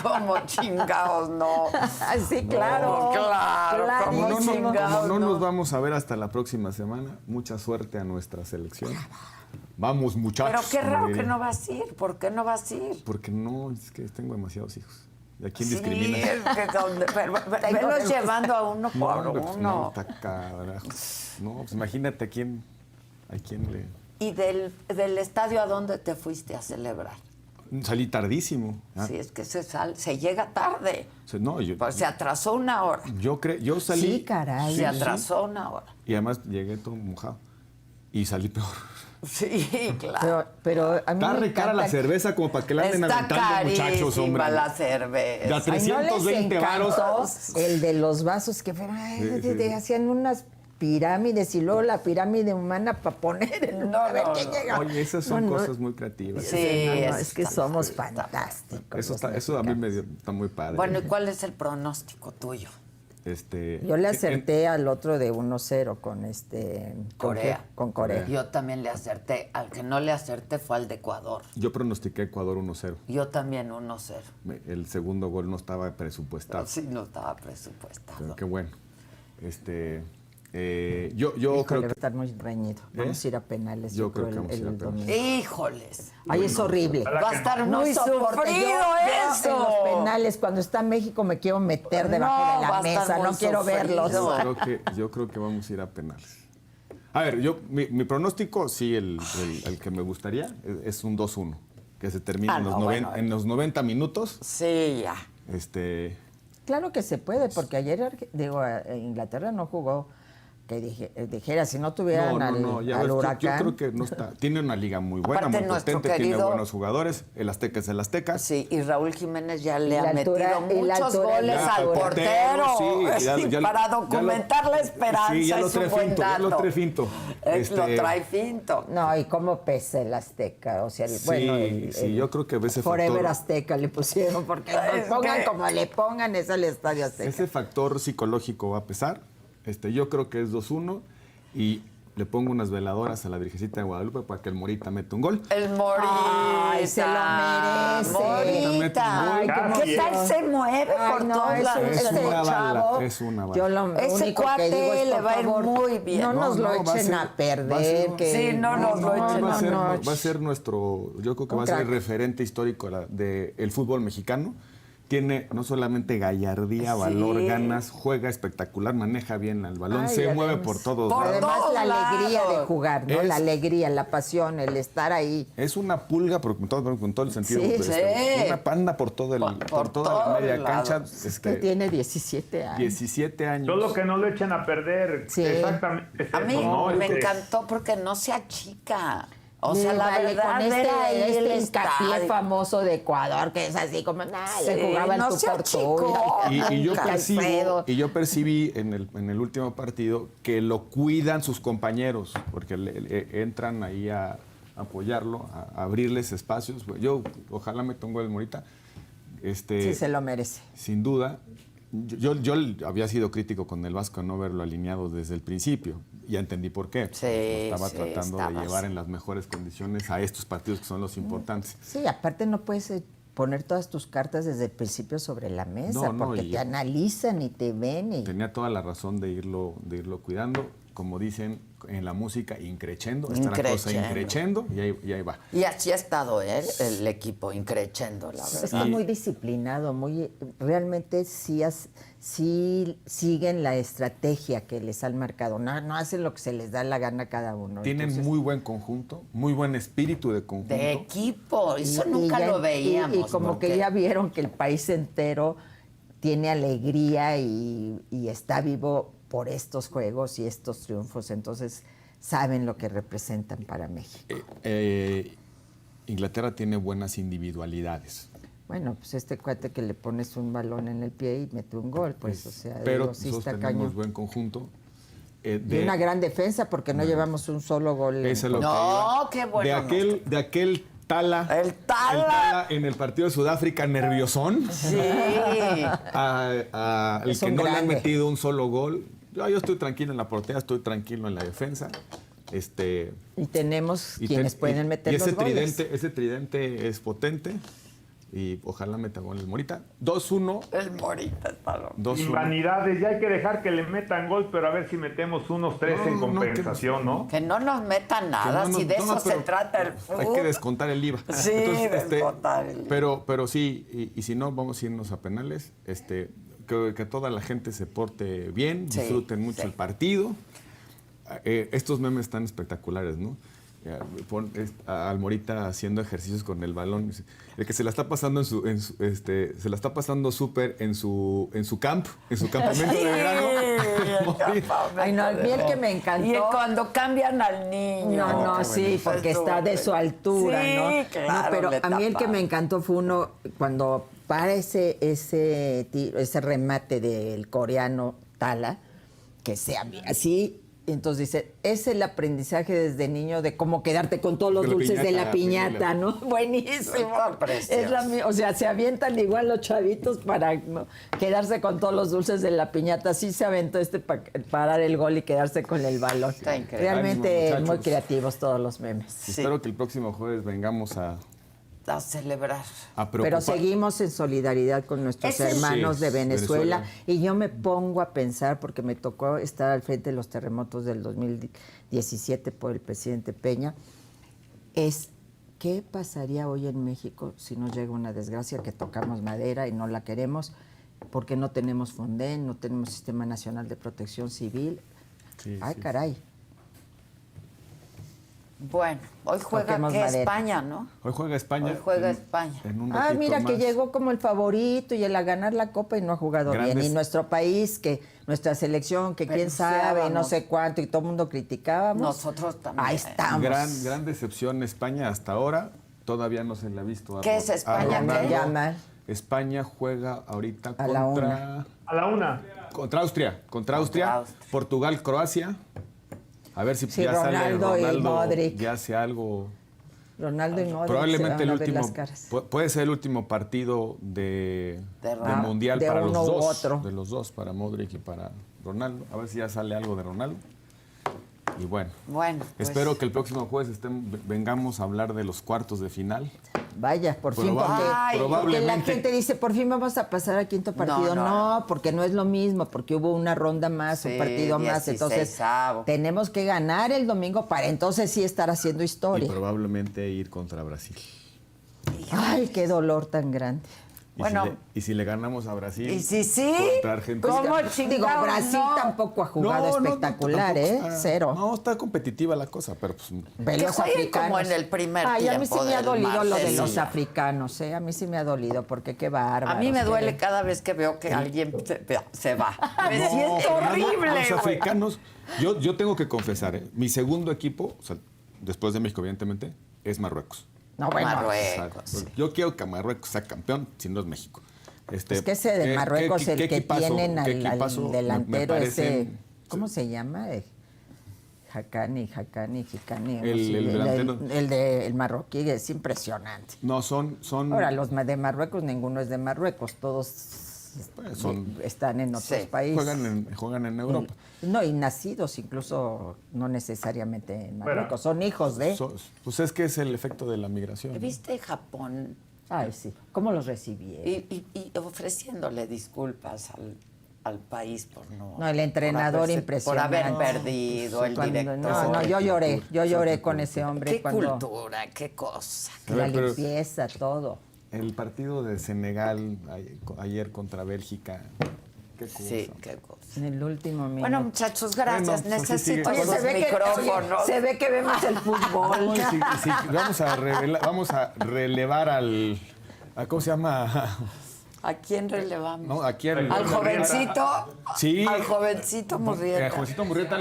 Como chingados no. Sí, claro. Claro, Clarísimo. como chingados Como no no. nos vamos a ver hasta la próxima semana, mucha suerte a nuestra selección. Vamos, muchachos. Pero qué como raro dirían. que no vas a ir. ¿Por qué no vas a ir? Porque no, es que tengo demasiados hijos. ¿Y a quién Sí, discriminas? es que velos llevando a uno por hombre, pues, uno. no, está carajo. No, pues imagínate a quién le... ¿Y del estadio a dónde te fuiste a celebrar? Salí tardísimo. Sí, es que se llega tarde. O sea, no, Pues se atrasó una hora. yo salí... Sí, caray. Se atrasó una hora. Y además llegué todo mojado. Y salí peor. Sí, claro. Pero a mí Está me re cara encanta la cerveza como para que la anden Está aventando, muchachos, hombre. carísima la cerveza. Ya Ay, ¿no les 320 varos. encantó el de los vasos que fueron, hacían unas pirámides y luego la pirámide humana para poner en No, a ver no, quién no. llega. Oye, esas son No, no. cosas muy creativas. Sí, Es que está- somos está- fantásticos. Eso a mí está muy padre. Bueno, ¿y cuál es el pronóstico tuyo? Yo le acerté al otro de 1-0 con Corea. Con Corea. Yo también le acerté. Al que no le acerté fue al de Ecuador. Yo pronostiqué Ecuador 1-0. Yo también 1-0. El segundo gol no estaba presupuestado. Sí, no estaba presupuestado. Pero qué bueno. Yo Híjole, creo va a que... estar muy reñido. Vamos a ir a penales. Yo creo que vamos a ir a el penales. domingo. ¡Híjoles! Ay, es horrible. Va a estar No muy soporto. sufrido Yo eso. en los penales, cuando está México, me quiero meter debajo No, de va la a estar mesa. muy No quiero sufrido. verlos. Yo creo que vamos a ir a penales. A ver, mi pronóstico, sí, el que me gustaría, es un 2-1. Que se termine en los 90 minutos. Sí, ya. Claro que se puede, porque ayer Inglaterra no jugó que dijera, si no tuvieran al ya ves, Huracán. yo creo que no está. Tiene una liga muy buena, Aparte, muy nuestro potente, tiene querido- buenos jugadores. El Azteca es el Azteca. Sí, y Raúl Jiménez ya le Y la ha altura- metido y la muchos altura- goles Ya, al portero, portero. sí, ya Para lo- documentar la esperanza Sí, ya lo es un trae buen finto, ya lo dato. trae finto. Lo trae finto. No, y cómo pesa el Azteca, o sea, Sí, yo creo que ese Forever factor, Azteca le pusieron, porque Es nos pongan que- como le pongan, es el Estadio Azteca. ese factor psicológico va a pesar. Yo creo que es 2-1 y le pongo unas veladoras a la Virgencita de Guadalupe para que el Morita meta un gol. El Morita. Ay, se lo merece. Morita. Ay, ¿Qué tal se mueve Ay, por no, todos es lados? un- Es este una bala, chavo, es una bala. Yo lo Ese único que cuate digo es, le por va a ir favor, muy bien. no nos lo va a echen ser- a va a perder. ser- que, Sí, no nos lo echen va a ser, no. va a ser nuestro, yo creo que Un va a ser el crack. referente histórico del fútbol mexicano. Tiene no solamente gallardía, Sí. valor, ganas, juega espectacular, maneja bien el balón, Ay, se mueve además- por todos Por lados. Además, todos la alegría lados. de jugar, ¿no? Es- La alegría, la pasión, el estar ahí. Es una pulga, pero con todo el sentido. Sí, sí. Una panda por toda Por la media todos cancha. lados. Es que tiene 17 años. 17 años. Solo que no lo echen a perder. Sí. Exactamente. es A mí eso, ¿no? me Este, encantó porque no se achica. O sea, Le la vale verdad con era ahí el este hincapié estadio. famoso de Ecuador, que es así como, se Sí, jugaba no el se tú por tú. achicó. Y yo percibí en el último partido que lo cuidan sus compañeros, porque entran ahí a apoyarlo, a abrirles espacios. Yo ojalá me pongo el Morita. Sí, se lo merece. Sin duda. Yo había sido crítico con el Vasco a no verlo alineado desde el principio. Ya entendí por qué. Sí, Estaba sí, tratando de estabas. llevar en las mejores condiciones a estos partidos que son los importantes. Sí, aparte no puedes poner todas tus cartas desde el principio sobre la mesa, No, porque y- te analizan y te ven. Y... Tenía toda la razón de irlo cuidando. Como dicen en la música, increchendo. Está la cosa increchendo y ahí va. Y así ha estado el equipo, increchendo, la verdad. Está muy disciplinado, realmente sí siguen la estrategia que les han marcado. No hacen lo que se les da la gana a cada uno. Tienen Entonces, muy buen conjunto, muy buen espíritu de conjunto. De equipo, eso y nunca ya- lo veíamos. Y como porque- que ya vieron que el país entero tiene alegría y está vivo por estos juegos y estos triunfos. Entonces saben lo que representan para México. Inglaterra tiene buenas individualidades. Bueno, pues este cuate que le pones un balón en el pie y mete un gol, pues, o sea, Pero digo, sí nosotros está tenemos cañón. buen conjunto. Y una gran defensa porque no llevamos un solo gol. Eso es lo que No, iba. qué bueno. De aquel Tala. El Tala. En el partido de Sudáfrica, nerviosón. Sí. El Es que un no le han grande. metido un solo gol. Yo estoy tranquilo en la portería, estoy tranquilo en la defensa. Y tenemos quienes pueden meter y los goles. ese tridente es potente. Y ojalá meta gol el Morita. 2-1. El Morita está loco. 2-1. Sin vanidades, ya hay que dejar que le metan gol, pero a ver si metemos unos 3 en No, compensación, ¿no? Que no nos metan nada, si de eso se trata el fútbol. Hay que descontar el IVA. Sí, descontar el IVA. Pero sí, y si no, vamos a irnos a penales. Que toda la gente se porte bien, Sí, disfruten mucho sí. el partido. Estos memes están espectaculares, ¿no? Al Morita haciendo ejercicios con el balón. El que se la está pasando se la está pasando súper en su campamento de verano. Ay, no, a mí el que me encantó. Y cuando cambian al niño. No, sí, porque está de su altura, Sí, ¿no? claro, No, pero le a mí el que tapa. me encantó fue uno cuando para ese remate del coreano Tala, que sea así. Entonces dice, es el aprendizaje desde niño de cómo quedarte con todos los Con la dulces de la piñata, piñata, ¿no? Buenísimo. Está precioso. O sea, se avientan igual los chavitos para ¿no? quedarse con todos los dulces de la piñata. Así se aventó para parar el gol y quedarse con el balón. Está increíble. Realmente Ánimo, muy muchachos. creativos todos los memes. Sí. Espero que el próximo jueves vengamos a celebrar. preocupar. Pero seguimos en solidaridad con nuestros Ese sí. hermanos de Venezuela. Venezuela. Y yo me pongo a pensar, porque me tocó estar al frente de los terremotos del 2017 por el presidente Peña, ¿qué pasaría hoy en México si nos llega una desgracia que tocamos madera y no la queremos? Porque no tenemos Fonden, no tenemos Sistema Nacional de Protección Civil. Sí, Ay, sí. caray. Bueno, hoy juega Toquemos ¿qué? madera. España, ¿no? Hoy juega España. Hoy juega España. En un Ah, ratito mira que más. llegó como el favorito y él a ganar la Copa y no ha jugado bien. Y nuestro país, que nuestra selección, que quién sabe, no sé cuánto, y todo el mundo criticábamos. Nosotros también. Ahí estamos. Gran decepción España hasta ahora. Todavía no se le ha visto. ¿Qué es España? Ronaldo. Ya mal. España juega ahorita A la una. A la 1. Contra Austria. Portugal, Croacia. A ver si Sí, ya sale Ronaldo y Ronaldo Modric. y hace algo. Ronaldo y Modric Probablemente se el van a ver último. las caras. Puede ser el último partido de Mundial de para los uno u dos. otro. De los dos, para Modric y para Ronaldo. A ver si ya sale algo de Ronaldo. Y bueno, Bueno, pues, espero que el próximo jueves vengamos a hablar de los cuartos de final. Vaya, por fin, Ay, porque la probablemente. gente dice, por fin vamos a pasar a quinto partido. No, porque no es lo mismo, porque hubo una ronda más, Sí, un partido más. Entonces, 16avo. tenemos que ganar el domingo para entonces sí estar haciendo Y historia. probablemente ir contra Brasil. Ay, qué dolor tan grande. Bueno. Y si le ganamos a Brasil. ¿Y si sí? Contra Argentina. ¿Cómo Digo, chingados Brasil no? tampoco ha jugado espectacular, tampoco ¿eh? está- Cero. No, está competitiva la cosa, pero pues. Ve Que los jueguen africanos. como en el primer Ay, a mí sí tiempo me ha del dolido lo de martes. los Sí. africanos, ¿eh? A mí sí me ha dolido, porque qué bárbaro. A mí me duele cada vez que veo que alguien se va. Me No, siento Fernando, horrible, Los güey. africanos, yo tengo que confesar, mi segundo equipo, o sea, después de México, evidentemente, es Marruecos. No, bueno. Marruecos. O sea, yo quiero que Marruecos sea campeón, si no es México. Es que ese de Marruecos, el que tienen al equipazo? delantero Me ese, parecen- ¿cómo se llama? Jicani. El marroquí es impresionante. No, son Ahora, los de Marruecos, ninguno es de Marruecos, todos están en otros Sí. países. juegan en Europa. No, y nacidos incluso no necesariamente en Marruecos, son hijos de... Pues es que es el efecto de la migración. ¿no? ¿Viste Japón Ay, sí. ¿Cómo los recibieron? y ofreciéndole disculpas al país por no... No, el entrenador por impresionante. haber perdido, el Cuando- director. No, yo lloré con ese hombre. Qué cuando cultura, qué cosa. La Pero- limpieza, todo. El partido de Senegal ayer contra Bélgica. Qué cosa. Sí, qué cosa. En el último minuto. Bueno, muchachos, gracias. Bueno, pues así Necesito sigue. los micrófonos. se ve que vemos el fútbol. No, sí, vamos a relevar ¿cómo se llama? ¿A quién relevamos? No, aquí al jovencito. Sí. Al jovencito Murrieta. El jovencito Murrieta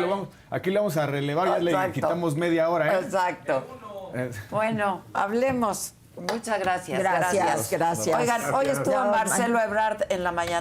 aquí le vamos a relevar, ya le Exacto. quitamos media hora, ¿eh? Exacto. Bueno, hablemos. Muchas gracias. Gracias. Oigan, hoy estuvo Ya, Marcelo Ebrard en la mañana.